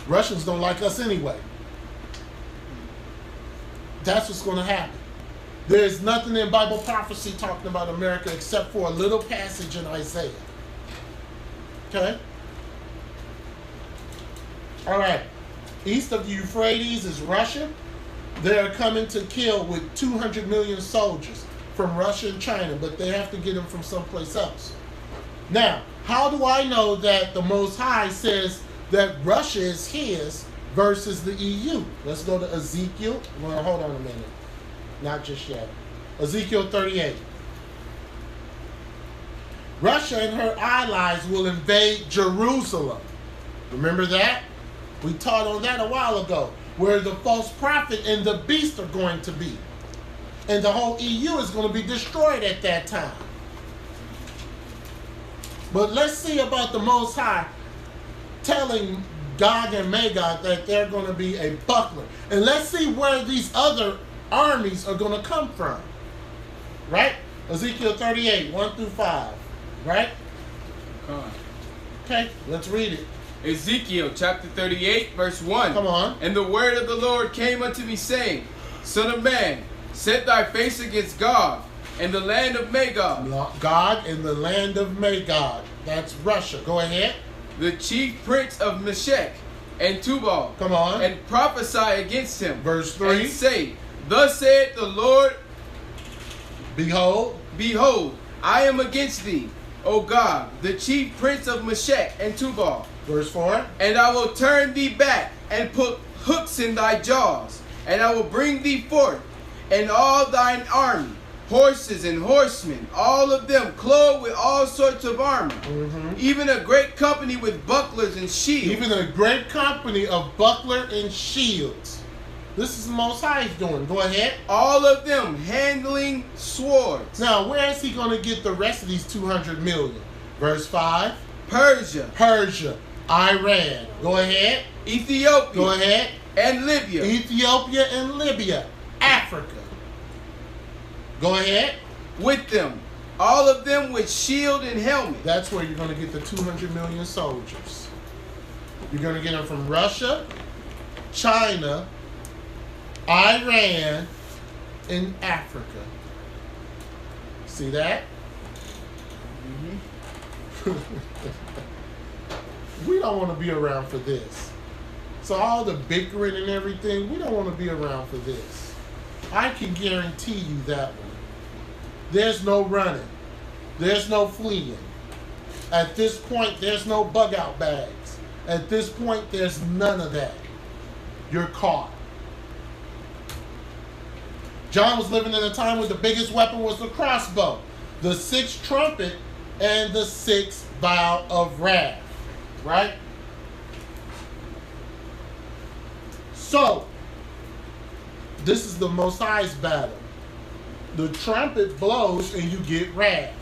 Russians don't like us anyway. That's what's going to happen. There's nothing in Bible prophecy talking about America except for a little passage in Isaiah. Okay? All right. East of the Euphrates is Russia. They're coming to kill with 200 million soldiers from Russia and China, but they have to get them from someplace else. Now, how do I know that the Most High says that Russia is his versus the EU? Let's go to Ezekiel. Well, hold on a minute. Not just yet. Ezekiel 38. Russia and her allies will invade Jerusalem. Remember that? We taught on that a while ago, where the false prophet and the beast are going to be. And the whole EU is going to be destroyed at that time. But let's see about the Most High telling Gog and Magog that they're going to be a buckler. And let's see where these other armies are going to come from. Right? Ezekiel 38, 1 through 5. Right? Okay, let's read it. Ezekiel chapter 38, verse 1. Come on. And the word of the Lord came unto me, saying, Son of man, set thy face against Gog and the land of Magog. Gog and the land of Magog. That's Russia. Go ahead. The chief prince of Meshech and Tubal. Come on. And prophesy against him. Verse 3. And say, Thus saith the Lord, Behold, I am against thee, O Gog, the chief prince of Meshech and Tubal. Verse 4. And I will turn thee back and put hooks in thy jaws, and I will bring thee forth, and all thine army, horses and horsemen, all of them clothed with all sorts of armor, even a great company with bucklers and shields. Even a great company of buckler and shields. This is the Most High doing. Go ahead. All of them handling swords. Now, where is he going to get the rest of these 200 million? Verse 5. Persia. Iran. Go ahead. Ethiopia. Go ahead. And Libya. Ethiopia and Libya. Africa. Go ahead. With them all of them with shield and helmet. That's where you're going to get the 200 million soldiers. You're going to get them from Russia, China, Iran, and Africa. See that? We don't want to be around for this. So all the bickering and everything, we don't want to be around for this. I can guarantee you that one. There's no running. There's no fleeing. At this point, there's no bug out bags. At this point, there's none of that. You're caught. John was living in a time where the biggest weapon was the crossbow, the sixth trumpet, and the sixth vial of wrath. Right? So, this is the Most High's battle. The trumpet blows and you get wrath.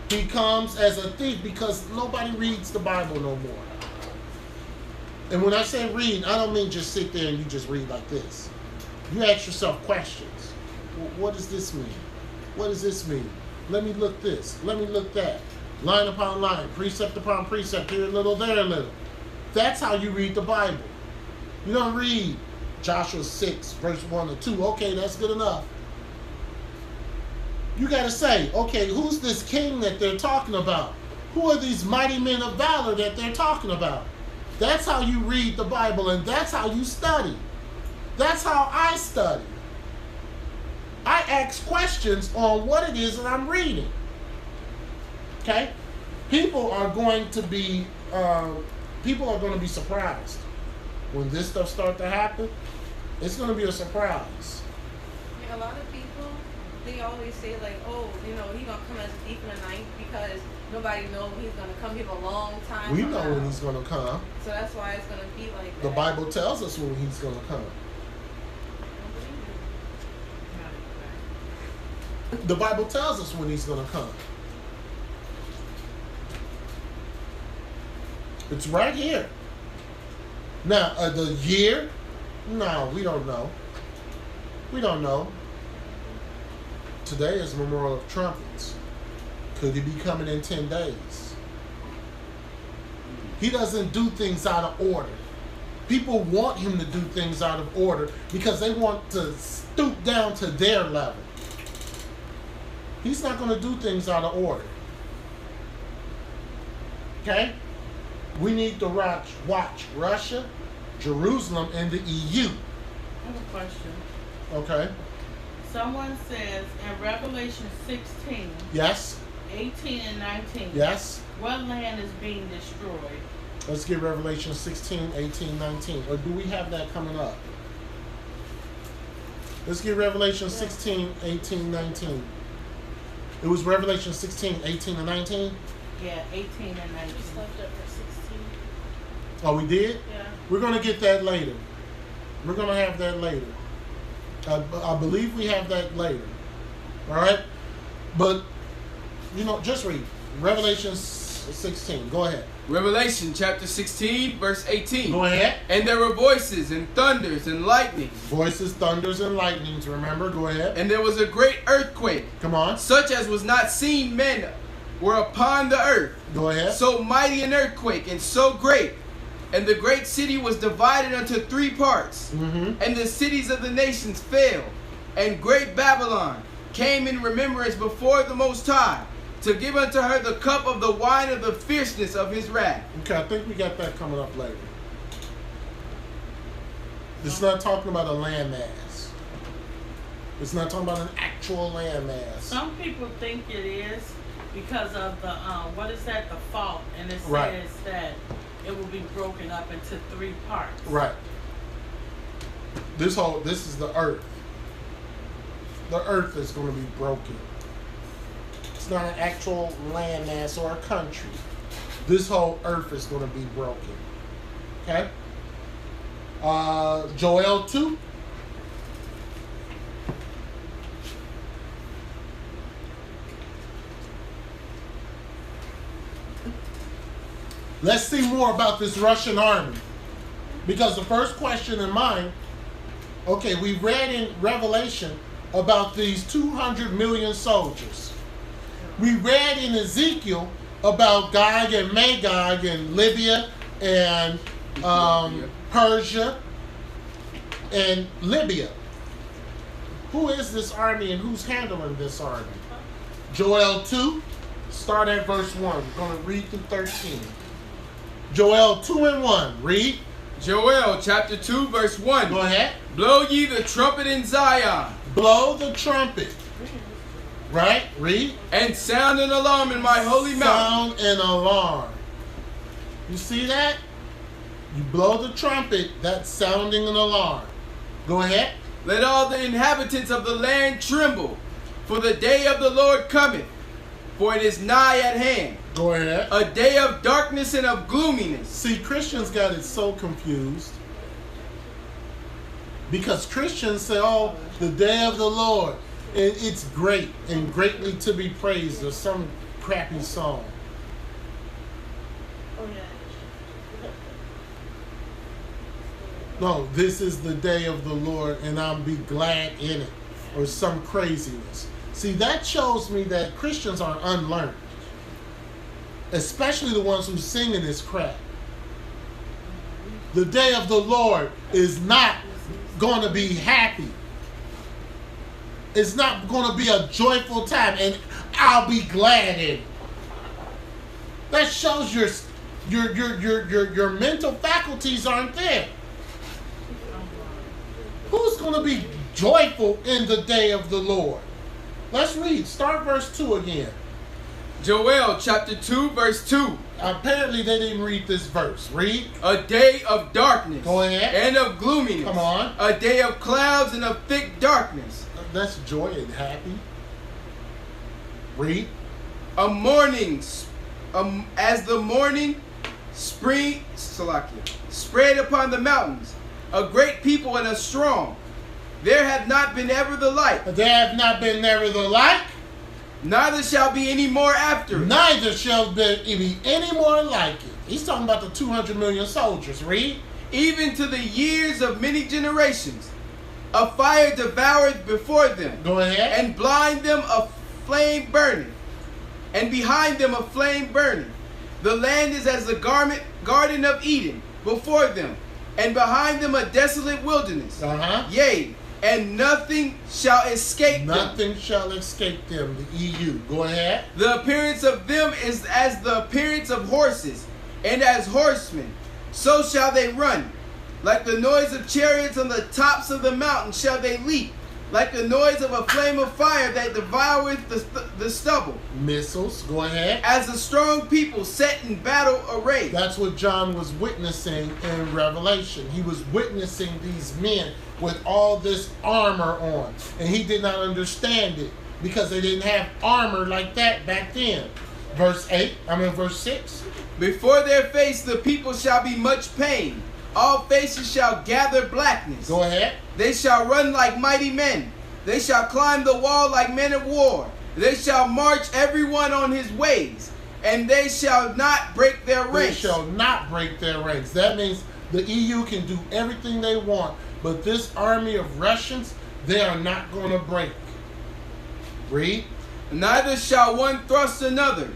He comes as a thief because nobody reads the Bible no more. And when I say read, I don't mean just sit there and you just read like this. You ask yourself questions. What does this mean? What does this mean? Let me look this. Let me look that. Line upon line, precept upon precept, here a little, there a little. That's how you read the Bible. You don't read Joshua 6, verse 1 or 2. Okay, that's good enough. You got to say, okay, who's this king that they're talking about? Who are these mighty men of valor that they're talking about? That's how you read the Bible, and that's how you study. That's how I study. I ask questions on what it is that I'm reading. Okay? People are going to be surprised when this stuff starts to happen. It's going to be a surprise. Yeah, a lot of people, they always say like, oh, you know, he's going to come as a thief in the night because nobody knows when he's going to come. He have a long time. We know when he's going to come. So that's why it's going to be like that. The Bible tells us when he's going to come. The Bible tells us when he's going to come. It's right here. Now, the year? No, we don't know. We don't know. Today is Memorial of Trumpets. Could he be coming in 10 days? He doesn't do things out of order. People want him to do things out of order because they want to stoop down to their level. He's not going to do things out of order. Okay? We need to watch Russia, Jerusalem, and the EU. I have a question. Okay. Someone says in Revelation 16, Yes. 18 and 19, Yes. what land is being destroyed? Let's get Revelation 16, 18, 19. Or do we have that coming up? Let's get Revelation 16, 18, 19. It was Revelation 16, 18, and 19? Yeah, 18 and 19. Just left up for 16. Oh, we did? Yeah. We're going to get that later. We're going to have that later. I believe we have that later. All right? But, you know, just read. Revelation 16. Go ahead. Revelation chapter 16, verse 18. Go ahead. And there were voices and thunders and lightnings. Voices, thunders, and lightnings. Remember? Go ahead. And there was a great earthquake, Come on. such as was not seen men were upon the earth. Go ahead. So mighty an earthquake and so great. And the great city was divided unto 3 parts. Mm-hmm. And the cities of the nations fell. And great Babylon came in remembrance before the Most High, to give unto her the cup of the wine of the fierceness of his wrath. Okay, I think we got that coming up later. It's not talking about a landmass. It's not talking about an actual landmass. Some people think it is because of the, what is that, the fault. And it says Right. that it will be broken up into 3 parts. Right. This is the earth. The earth is going to be broken. It's not an actual landmass or a country. This whole earth is going to be broken. Okay? Joel 2. Let's see more about this Russian army. Because the first question in mind, okay, we read in Revelation about these 200 million soldiers. We read in Ezekiel about Gog and Magog and Libya and Persia and Libya. Who is this army and who's handling this army? Joel 2, start at verse 1. We're going to read through 13. Joel 2 and 1, read. Joel chapter 2 verse 1. Go ahead. Blow ye the trumpet in Zion. Blow the trumpet. Right? Read. And sound an alarm in my holy mountain. Sound an alarm. You see that? You blow the trumpet, that's sounding an alarm. Go ahead. Let all the inhabitants of the land tremble, for the day of the Lord cometh, for it is nigh at hand. Go ahead. A day of darkness and of gloominess. See, Christians got it so confused. Because Christians say, oh, the day of the Lord, it's great and greatly to be praised, or some crappy song. Oh, yeah. No, this is the day of the Lord, and I'll be glad in it, or some craziness. See, that shows me that Christians are unlearned, especially the ones who sing in this crap. The day of the Lord is not going to be happy. It's not going to be a joyful time, and I'll be glad in it. That shows your mental faculties aren't there. Who's going to be joyful in the day of the Lord? Let's read. Start verse 2 again. Joel chapter 2 verse 2. Apparently they didn't read this verse. Read. A day of darkness. Go ahead. And of gloominess. Come on. A day of clouds and of thick darkness. That's joy and happy. Read. A morning, as the morning spring, spread upon the mountains. A great people and a strong. There hath not been ever the like. There have not been never the like. Neither shall be any more after it. Neither shall there be any more like it. He's talking about the 200 million soldiers. Read. Even to the years of many generations. A fire devoureth before them. Go ahead. And blind them a flame burning. And behind them a flame burning. The land is as the garden of Eden before them. And behind them a desolate wilderness. Yea, and nothing shall escape them. Nothing shall escape them, the EU. Go ahead. The appearance of them is as the appearance of horses, and as horsemen. So shall they run. Like the noise of chariots on the tops of the mountain shall they leap. Like the noise of a flame of fire that devoureth the stubble. Missiles. Go ahead. As a strong people set in battle array. That's what John was witnessing in Revelation. He was witnessing these men with all this armor on. And he did not understand it because they didn't have armor like that back then. Verse 6. Before their face the people shall be much pain. All faces shall gather blackness. Go ahead. They shall run like mighty men. They shall climb the wall like men of war. They shall march everyone on his ways. And they shall not break their ranks. They shall not break their ranks. That means the EU can do everything they want. But this army of Russians, they are not going to break. Read. Neither shall one thrust another.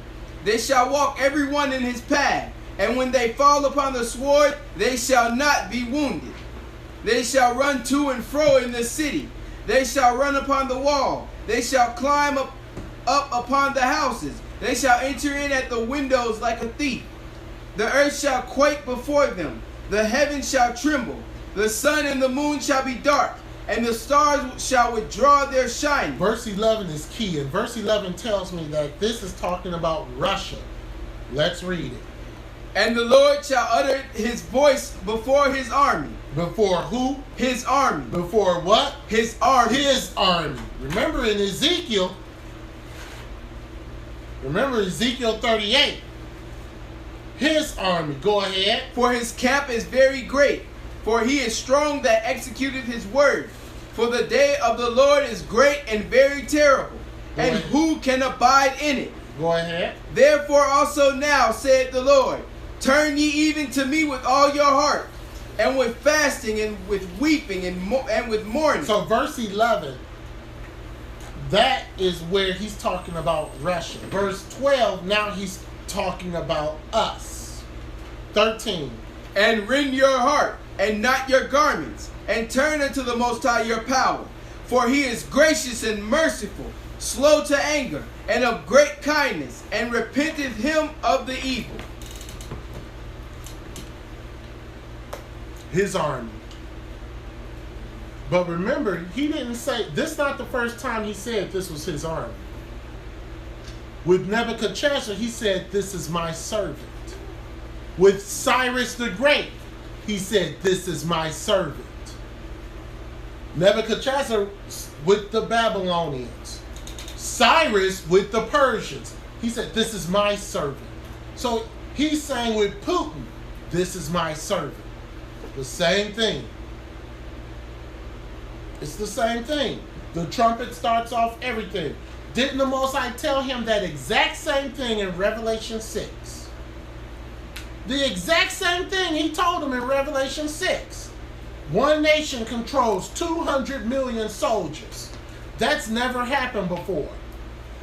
They shall walk everyone in his path. And when they fall upon the sword, they shall not be wounded. They shall run to and fro in the city. They shall run upon the wall. They shall climb up upon the houses. They shall enter in at the windows like a thief. The earth shall quake before them. The heavens shall tremble. The sun and the moon shall be dark. And the stars shall withdraw their shining. Verse 11 is key. And verse 11 tells me that this is talking about Russia. Let's read it. And the Lord shall utter his voice before his army. Before who? His army. Before what? His army. His army. Remember in Ezekiel 38. His army. Go ahead. For his camp is very great. For he is strong that executeth his word. For the day of the Lord is great and very terrible. And who can abide in it? Go ahead. Therefore also now, saith the Lord, turn ye even to me with all your heart, and with fasting, and with weeping, and with mourning. So verse 11, That is where he's talking about Russia. Verse 12, now he's talking about us. 13. And rend your heart, and not your garments, and turn unto the Most High your power. For he is gracious and merciful, slow to anger, and of great kindness, and repenteth him of the evil. His army. But remember, he didn't say, this is not the first time he said this was his army. With Nebuchadnezzar, he said, this is my servant. With Cyrus the Great, he said, this is my servant. Nebuchadnezzar with the Babylonians. Cyrus with the Persians. He said, this is my servant. So he's saying with Putin, this is my servant. The same thing. It's the same thing. The trumpet starts off everything. Didn't the Most High tell him that exact same thing in Revelation 6? The exact same thing he told him in Revelation 6. One nation controls 200 million soldiers. That's never happened before.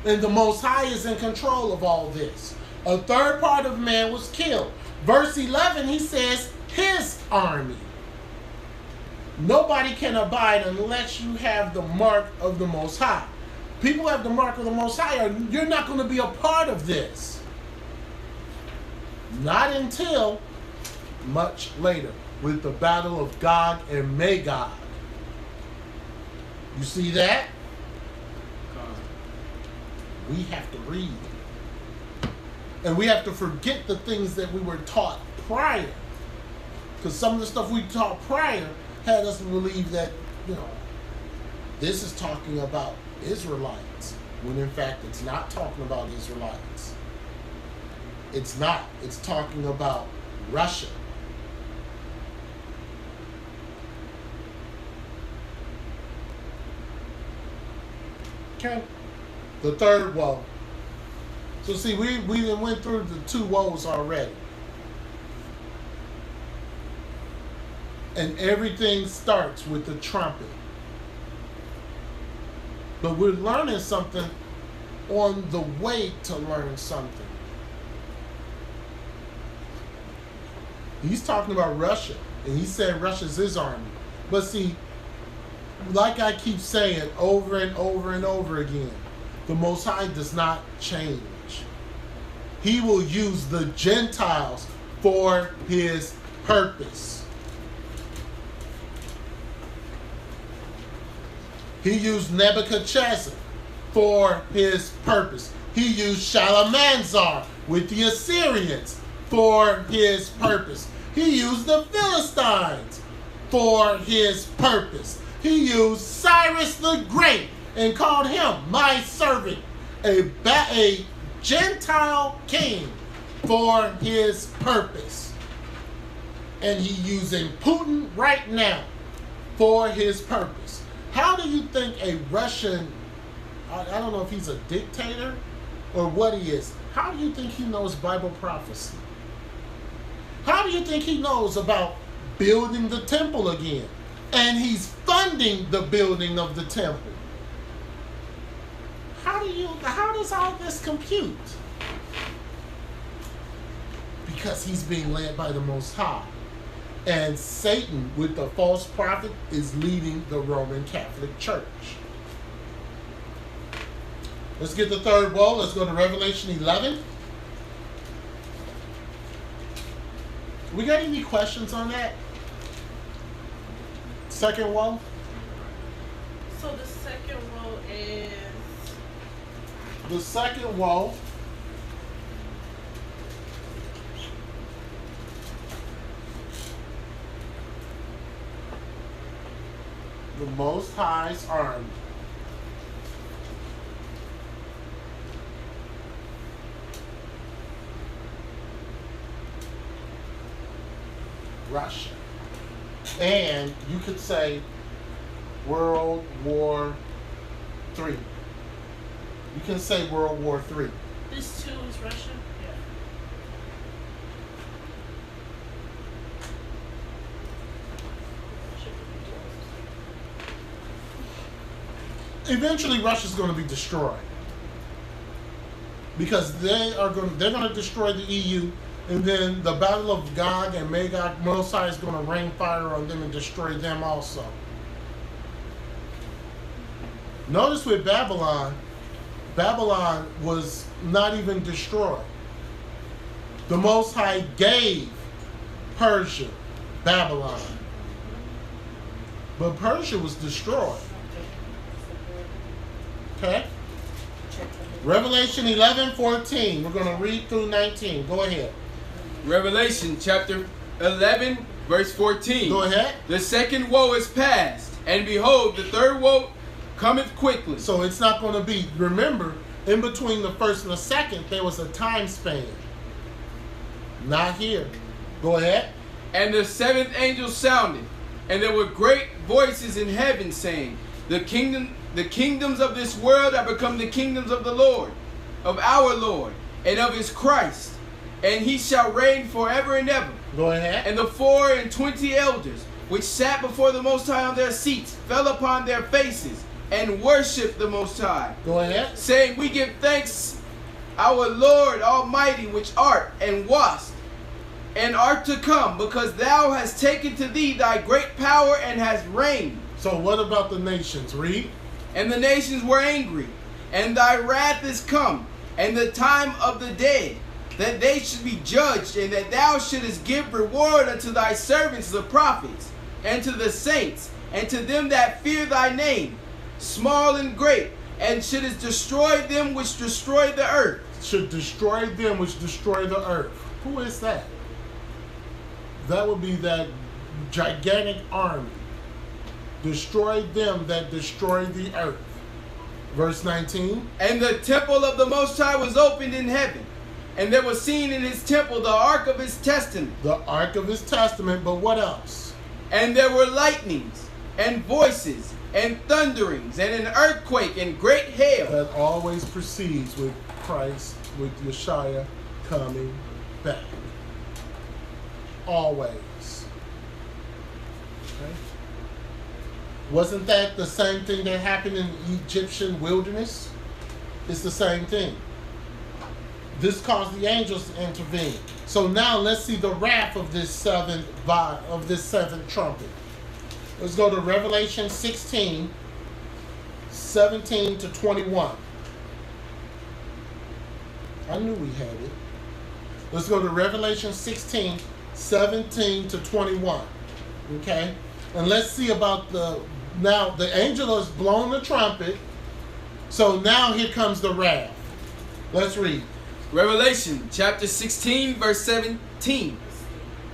And the Most High is in control of all this. A third part of man was killed. Verse 11, he says, his army. Nobody can abide unless you have the mark of the Most High. People who have the mark of the Most High, you're not going to be a part of this. Not until much later, with the battle of Gog and Magog. You see that? We have to read. And we have to forget the things that we were taught prior. Because some of the stuff we taught prior had us believe that, this is talking about Israelites, when in fact it's not talking about Israelites. It's not. It's talking about Russia. Okay. The third woe. So see, we went through the two woes already. And everything starts with the trumpet. But we're learning something on the way to learn something. He's talking about Russia, and he said Russia's his army. But see, like I keep saying over and over and over again, the Most High does not change. He will use the Gentiles for his purpose. He used Nebuchadnezzar for his purpose. He used Shalmaneser with the Assyrians for his purpose. He used the Philistines for his purpose. He used Cyrus the Great and called him my servant, a Gentile king for his purpose. And he's using Putin right now for his purpose. How do you think a Russian, I don't know if he's a dictator or what he is, how do you think he knows Bible prophecy? How do you think he knows about building the temple again? And he's funding the building of the temple. How does all this compute? Because he's being led by the Most High. And Satan, with the false prophet, is leading the Roman Catholic Church. Let's get the third woe. Let's go to Revelation 11. We got any questions on that? Second woe? So the second woe is... The second woe the Most High's army. Russia. And you could say World War III. You can say World War III. This too is Russia? Yeah. eventually Russia's going to be destroyed. Because they're going to destroy the EU, and then the battle of Gog and Magog, Most High is going to rain fire on them and destroy them also. Notice with Babylon, Babylon was not even destroyed. The Most High gave Persia Babylon, but Persia was destroyed. Okay? Revelation 11:14. We're going to read through 19. Go ahead. Revelation chapter 11, verse 14. Go ahead. The second woe is past, and behold, the third woe cometh quickly. So it's not going to be, remember, in between the first and the second, there was a time span. Not here. Go ahead. And the seventh angel sounded, and there were great voices in heaven saying, the kingdoms of this world are become the kingdoms of the Lord, of our Lord, and of his Christ, and he shall reign forever and ever. Go ahead. And the 24 elders, which sat before the Most High on their seats, fell upon their faces, and worshipped the Most High, Go ahead. saying, we give thanks, our Lord Almighty, which art and wast, and art to come, because thou hast taken to thee thy great power and hast reigned. So what about the nations? Read. And the nations were angry, and thy wrath is come, and the time of the dead, that they should be judged, and that thou shouldest give reward unto thy servants the prophets, and to the saints, and to them that fear thy name, small and great, and shouldest destroy them which destroy the earth. Should destroy them which destroy the earth. Who is that? That would be that gigantic army. Destroy them that destroy the earth. Verse 19. And the temple of the Most High was opened in heaven, and there was seen in his temple the ark of his testament. The ark of his testament, but what else? And there were lightnings, and voices, and thunderings, and an earthquake, and great hail. That always proceeds with Christ, with Yeshua coming back. Always. Okay. Wasn't that the same thing that happened in the Egyptian wilderness? It's the same thing. This caused the angels to intervene. So now let's see the wrath of this seventh trumpet. Let's go to Revelation 16, 17 to 21. I knew we had it. Let's go to Revelation 16, 17 to 21. Okay? And let's see about now the angel has blown the trumpet. So now here comes the wrath. Let's read. Revelation chapter 16, verse 17.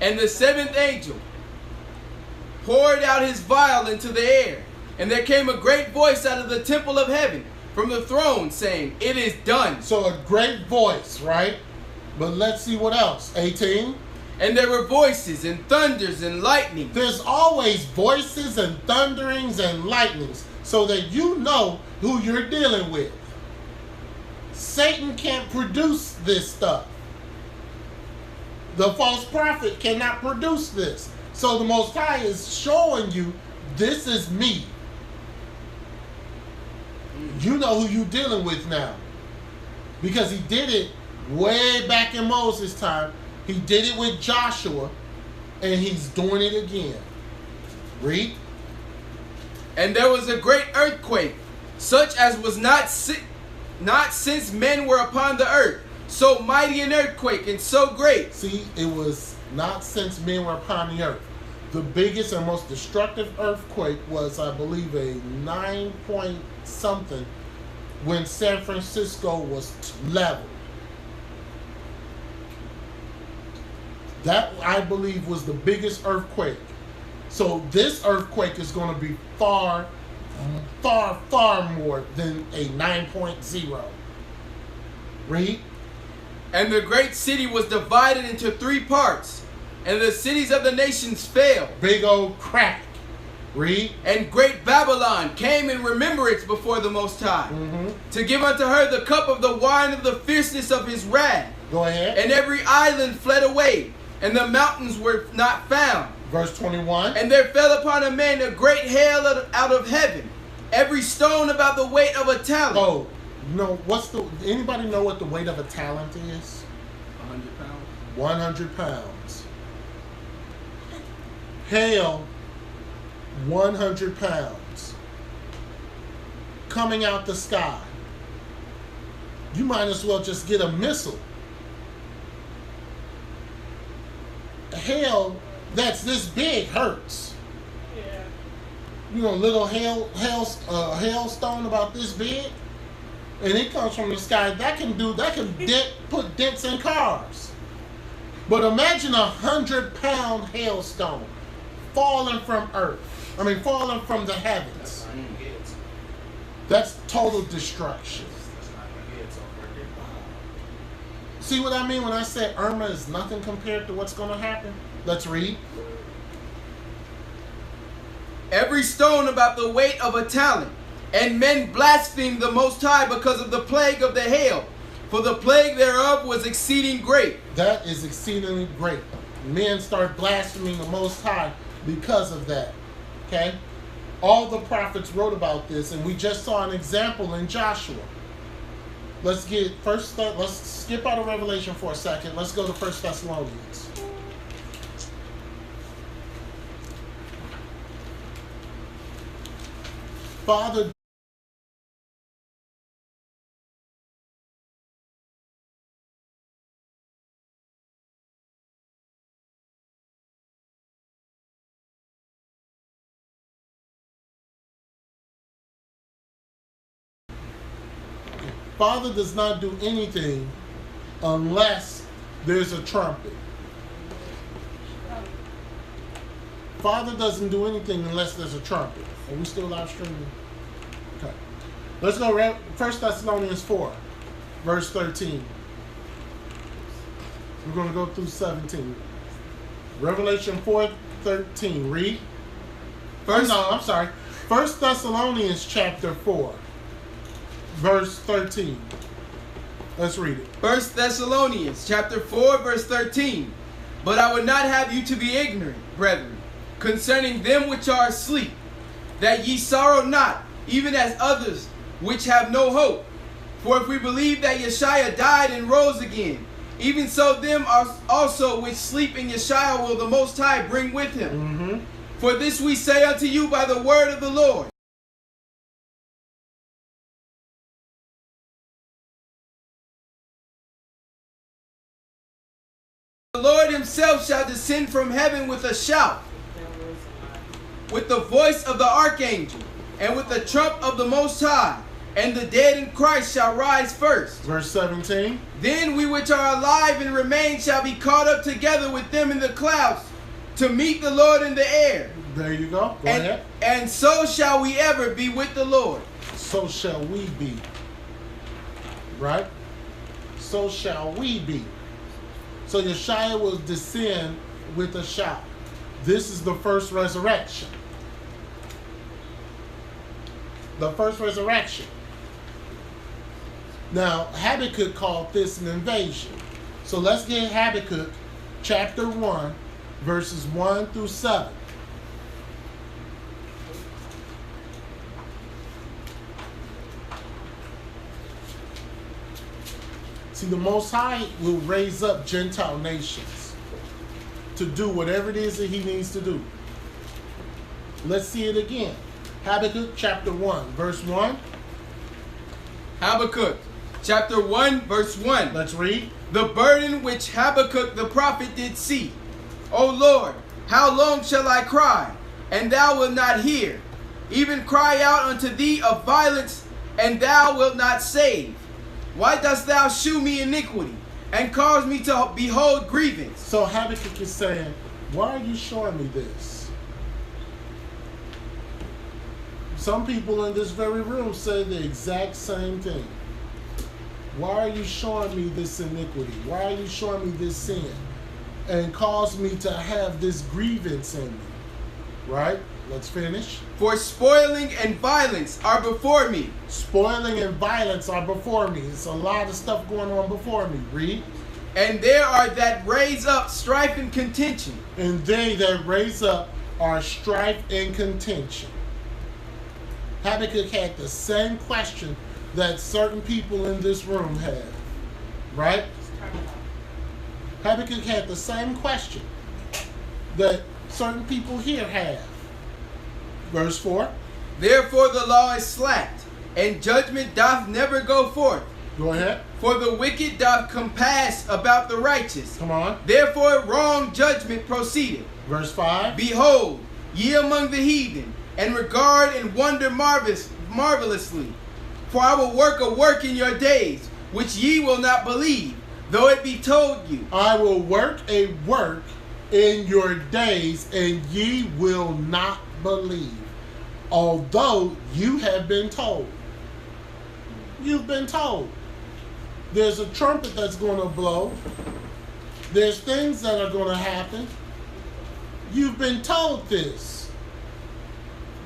And the seventh angel poured out his vial into the air, and there came a great voice out of the temple of heaven from the throne, saying, it is done. So a great voice, right? But let's see what else. 18. And there were voices and thunders and lightning. There's always voices and thunderings and lightnings, so that you know who you're dealing with. Satan can't produce this stuff. The false prophet cannot produce this. So the Most High is showing you, this is me. You know who you're dealing with now. Because he did it way back in Moses' time. He did it with Joshua, and he's doing it again. Read. And there was a great earthquake, such as was not since men were upon the earth. So mighty an earthquake and so great. See, it was not since men were upon the earth. The biggest and most destructive earthquake was, I believe, a 9 point something when San Francisco was leveled. That, I believe, was the biggest earthquake. So this earthquake is going to be far, far, far more than a 9.0. Read. And the great city was divided into 3 parts, and the cities of the nations fell. Big old crack. Read. And great Babylon came in remembrance before the Most High, to give unto her the cup of the wine of the fierceness of his wrath. Go ahead. And every island fled away, and the mountains were not found. Verse 21. And there fell upon a man a great hail out of heaven, Every stone about the weight of a talent. Oh, no. Anybody know what the weight of a talent is? 100 pounds. 100 pounds. Hail, 100 pounds. Coming out the sky. You might as well just get a missile. Hail that's this big hurts. Yeah. You know, little hailstone about this big, and it comes from the sky. That can put dents in cars. But imagine 100-pound hailstone falling from falling from the heavens. That's total destruction. See what I mean when I said Irma is nothing compared to what's going to happen? Let's read. Every stone about the weight of a talent. And men blasphemed the Most High because of the plague of the hail. For the plague thereof was exceeding great. That is exceedingly great. Men start blaspheming the Most High because of that. Okay? All the prophets wrote about this, and we just saw an example in Joshua. Let's skip out of Revelation for a second. Let's go to 1 Thessalonians. Father Father does not do anything unless there's a trumpet. Father doesn't do anything unless there's a trumpet. Are we still live streaming? Okay. Let's go 1 Thessalonians 4, verse 13. We're going to go through 17. Revelation 4:13. Read. 1 Thessalonians chapter 4. Verse 13. Let's read it. 1 Thessalonians chapter 4, verse 13. But I would not have you to be ignorant, brethren, concerning them which are asleep, that ye sorrow not, even as others which have no hope. For if we believe that Yeshua died and rose again, even so them also which sleep in Yeshua will the Most High bring with him. Mm-hmm. For this we say unto you by the word of the Lord. The Lord himself shall descend from heaven with a shout, with the voice of the archangel, and with the trump of the Most High, and the dead in Christ shall rise first. Verse 17. Then we which are alive and remain shall be caught up together with them in the clouds to meet the Lord in the air. There you go. Go ahead. And so shall we ever be with the Lord. So shall we be. Right? So shall we be. So Yeshua will descend with a shout. This is the first resurrection. The first resurrection. Now, Habakkuk called this an invasion. So let's get Habakkuk chapter 1, verses 1 through 7. See, the Most High will raise up Gentile nations to do whatever it is that he needs to do. Let's see it again. Habakkuk chapter 1, verse 1. Habakkuk chapter 1, verse 1. Let's read. The burden which Habakkuk the prophet did see. O Lord, how long shall I cry, and thou wilt not hear? Even cry out unto thee of violence, and thou wilt not save. Why dost thou shew me iniquity, and cause me to behold grievance? So Habakkuk is saying, why are you showing me this? Some people in this very room say the exact same thing. Why are you showing me this iniquity? Why are you showing me this sin? And cause me to have this grievance in me. Right? Let's finish. For spoiling and violence are before me. Spoiling and violence are before me. There's a lot of stuff going on before me. Read. And there are that raise up strife and contention. And they that raise up are strife and contention. Habakkuk had the same question that certain people in this room have, right? Just turn it off. Habakkuk had the same question that certain people here have. Verse 4. Therefore the law is slacked, and judgment doth never go forth. Go ahead. For the wicked doth compass about the righteous. Come on. Therefore wrong judgment proceedeth. Verse 5. Behold, ye among the heathen, and regard and wonder marvelously. For I will work a work in your days, which ye will not believe, though it be told you. I will work a work in your days, and ye will not believe, although you have been told. You've been told. There's a trumpet that's going to blow. There's things that are going to happen. You've been told this.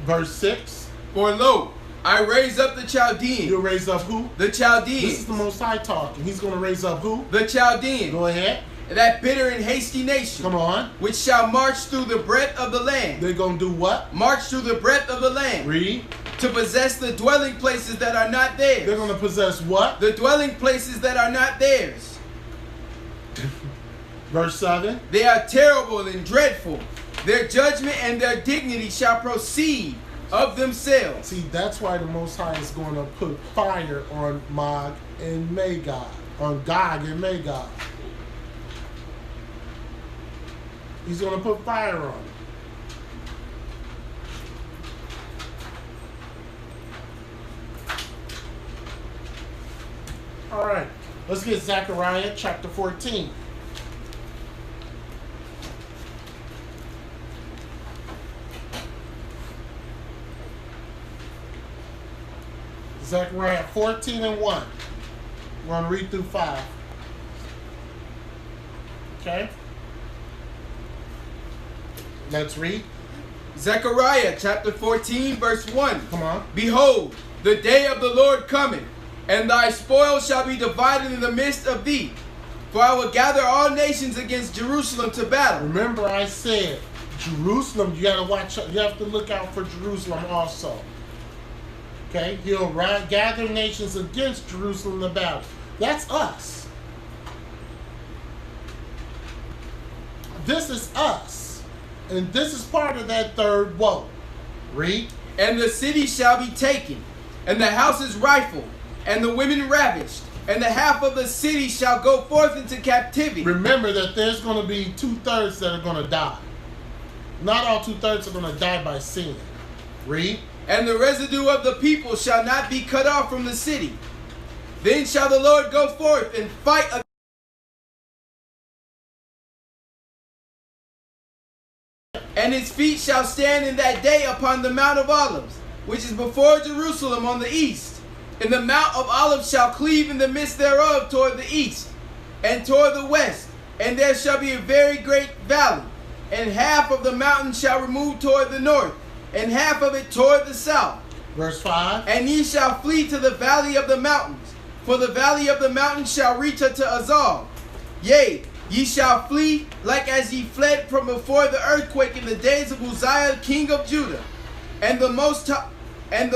Verse 6. For lo, I raise up the Chaldean. You'll raise up who? The Chaldeans. This is the Most High talking. He's going to raise up who? The Chaldean. Go ahead. That bitter and hasty nation. Come on. Which shall march through the breadth of the land. They're going to do what? March through the breadth of the land. Read. To possess the dwelling places that are not theirs. They're going to possess what? The dwelling places that are not theirs. Verse 7. They are terrible and dreadful. Their judgment and their dignity shall proceed of themselves. See, that's why the Most High is going to put fire on Mag and Magog. On Gog and Magog. He's going to put fire on it. All right, let's get Zechariah chapter 14. Zechariah 14 and 1. We're going to read through 5. Okay? Let's read. Zechariah chapter 14 verse 1. Come on. Behold, the day of the Lord cometh, and thy spoil shall be divided in the midst of thee. For I will gather all nations against Jerusalem to battle. Remember I said, Jerusalem, you got to watch, you have to look out for Jerusalem also. Okay? He'll gather nations against Jerusalem to battle. That's us. This is us. And this is part of that third woe. Read. And the city shall be taken, and the houses rifled, and the women ravished, and the half of the city shall go forth into captivity. Remember that there's going to be 2/3 that are going to die. Not all 2/3 are going to die by sin. Read. And the residue of the people shall not be cut off from the city. Then shall the Lord go forth and fight against. And his feet shall stand in that day upon the Mount of Olives, which is before Jerusalem on the east. And the Mount of Olives shall cleave in the midst thereof toward the east and toward the west. And there shall be a very great valley. And half of the mountain shall remove toward the north, and half of it toward the south. Verse 5. And ye shall flee to the valley of the mountains, for the valley of the mountains shall reach unto Azal. Yea, ye shall flee like as ye fled from before the earthquake in the days of Uzziah king of Judah. And the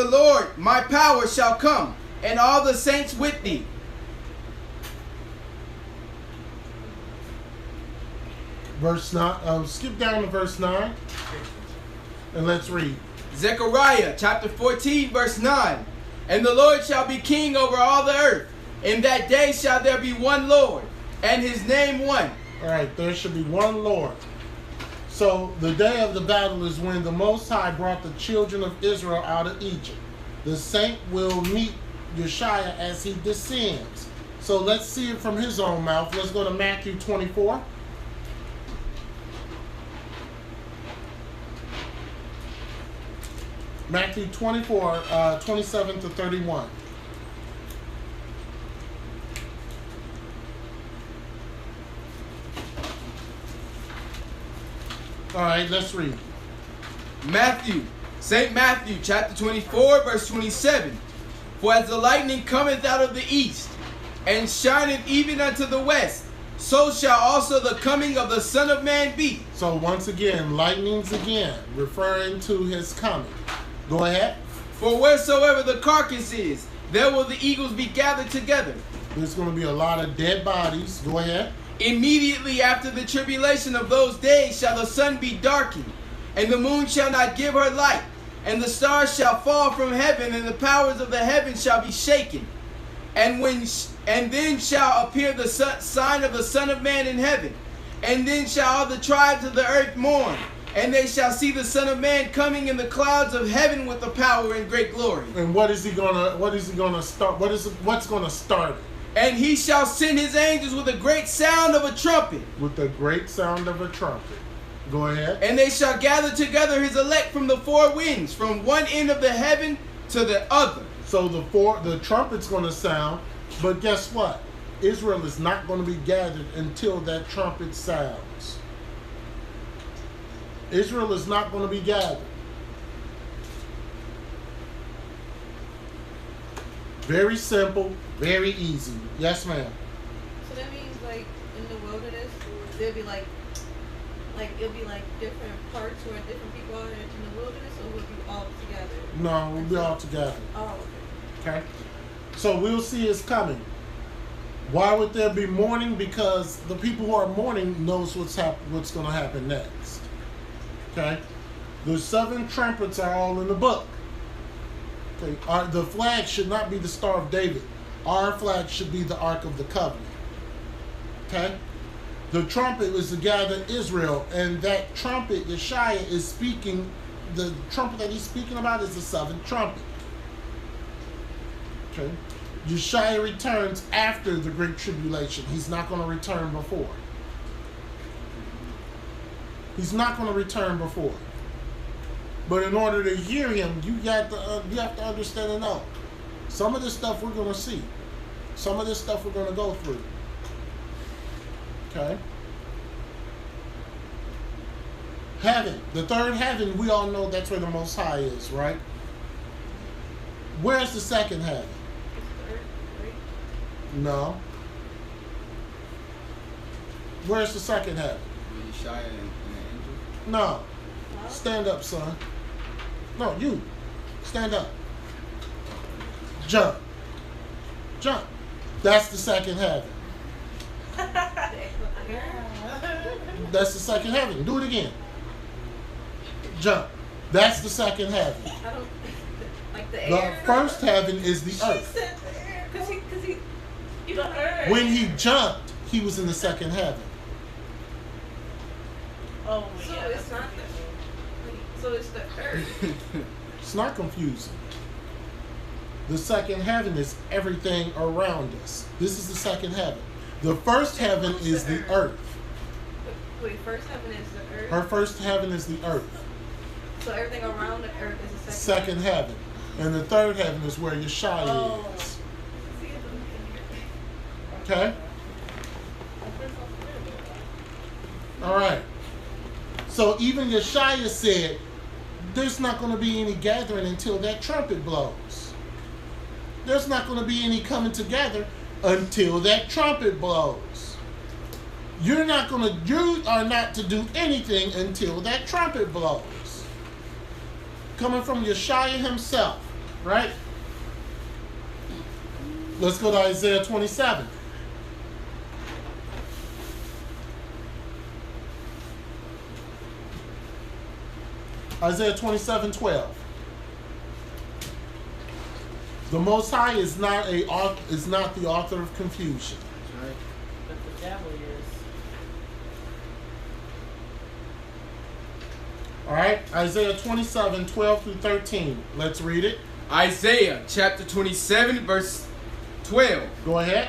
Lord my power shall come, and all the saints with thee. Verse 9. Skip down to verse 9. And let's read. Zechariah chapter 14 verse 9. And the Lord shall be king over all the earth. In that day shall there be one Lord, and his name one. All right, there should be one Lord. So the day of the battle is when the Most High brought the children of Israel out of Egypt. The saint will meet Yeshua as he descends. So let's see it from his own mouth. Let's go to Matthew 24. Matthew 24, 27 to 31. All right, let's read. Matthew, St. Matthew chapter 24 verse 27. For as the lightning cometh out of the east, and shineth even unto the west, so shall also the coming of the Son of Man be. So once again, lightnings again, referring to his coming. Go ahead. For wheresoever the carcass is, there will the eagles be gathered together. There's going to be a lot of dead bodies. Go ahead. Immediately after the tribulation of those days shall the sun be darkened, and the moon shall not give her light, and the stars shall fall from heaven, and the powers of the heavens shall be shaken. And then shall appear the sign of the Son of Man in heaven. And then shall all the tribes of the earth mourn, and they shall see the Son of Man coming in the clouds of heaven with the power and great glory. And what is he gonna start? What's gonna start it? And he shall send his angels with a great sound of a trumpet. With the great sound of a trumpet. Go ahead. And they shall gather together his elect from the four winds, from one end of the heaven to the other. So the trumpet's going to sound, but guess what? Israel is not going to be gathered until that trumpet sounds. Israel is not going to be gathered. Very simple, very easy. Yes, ma'am. So that means like in the wilderness, there'll be like it'll be like different parts where different people are in the wilderness, or we'll be all together. No, we'll be all together. Oh, Okay. So we'll see it's coming. Why would there be mourning? Because the people who are mourning knows what's going to happen next. Okay. The 7 trumpets are all in the book. Okay. The flag should not be the Star of David. Our flag should be the Ark of the Covenant. Okay. The trumpet was to gather Israel, and that trumpet, Yeshua is speaking. The trumpet that he's speaking about is the 7th trumpet. Okay. Yeshua returns after the Great Tribulation. He's not going to return before. He's not going to return before. But in order to hear him, you have to understand and know. Some of this stuff we're going to see. Some of this stuff we're going to go through. Okay. Heaven. The third heaven, we all know that's where the Most High is, right? Where's the second heaven? No. Where's the second heaven? Yeshua and the angels. No. Stand up, son. No, you. Stand up. Jump. Jump. That's the second heaven. That's the second heaven. Do it again. Jump. That's the second heaven. I don't like the The air. first heaven is the She earth. said the air, cause he The earth. When he jumped, he was in the second heaven. Oh, So yeah, it's that's not confusing. So it's the earth. It's not confusing. The second heaven is everything around us. This is the second heaven. The first heaven is the earth. Wait, first heaven is the earth. Her first heaven is the earth. So everything around the earth is the Second heaven. And the third heaven is where Yeshua Oh. is. Okay? All right. So even Yeshua said, there's not going to be any gathering until that trumpet blows. There's not going to be any coming together until that trumpet blows. You are not to do anything until that trumpet blows. Coming from Yeshua himself, right? Let's go to Isaiah 27. Isaiah 27:12. The Most High is not the author of confusion. That's right. But the devil is. All right, Isaiah 27:12 through 13. Let's read it. Isaiah chapter 27 verse 12. Go ahead.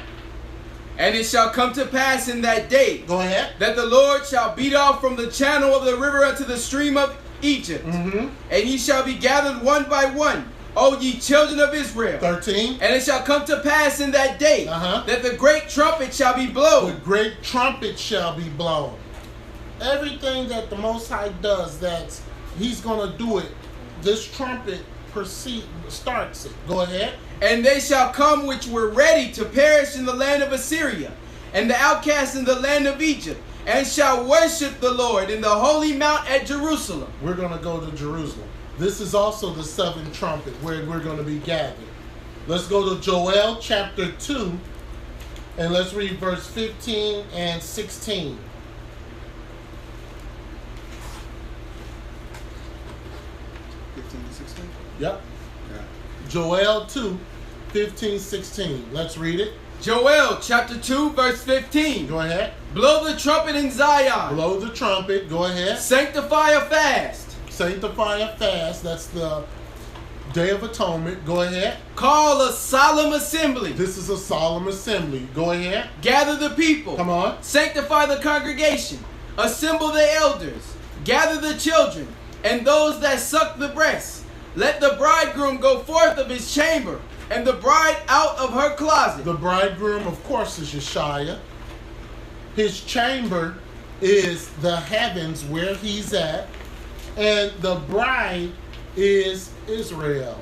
And it shall come to pass in that day Go ahead. that the Lord shall beat off from the channel of the river unto the stream of Egypt. Mm-hmm. And ye shall be gathered one by one, O ye children of Israel. 13. And it shall come to pass in that day that the great trumpet shall be The blown. great trumpet shall be blown. Everything that the Most High does, that he's going to do it, this trumpet starts it. Go ahead. And they shall come which were ready to perish in the land of Assyria, and the outcasts in the land of Egypt, and shall worship the Lord in the holy mount at Jerusalem. We're going to go to Jerusalem. This is also the seventh trumpet where we're going to be gathered. Let's go to Joel chapter 2, and let's read verse 15 and 16. Yep. Yeah. Joel 2, 15, 16. Let's read it. Joel chapter 2 verse 15. Go ahead. Blow the trumpet in Zion. Blow the trumpet. Go ahead. Sanctify a fast. Sanctify a fast. That's the Day of Atonement. Go ahead. Call a solemn assembly. This is a solemn assembly. Go ahead. Gather the people. Come on. Sanctify the congregation. Assemble the elders. Gather the children and those that suck the breast. Let the bridegroom go forth of his chamber and the bride out of her closet. The bridegroom, of course, is Yeshaya. His chamber is the heavens where he's at. And the bride is Israel.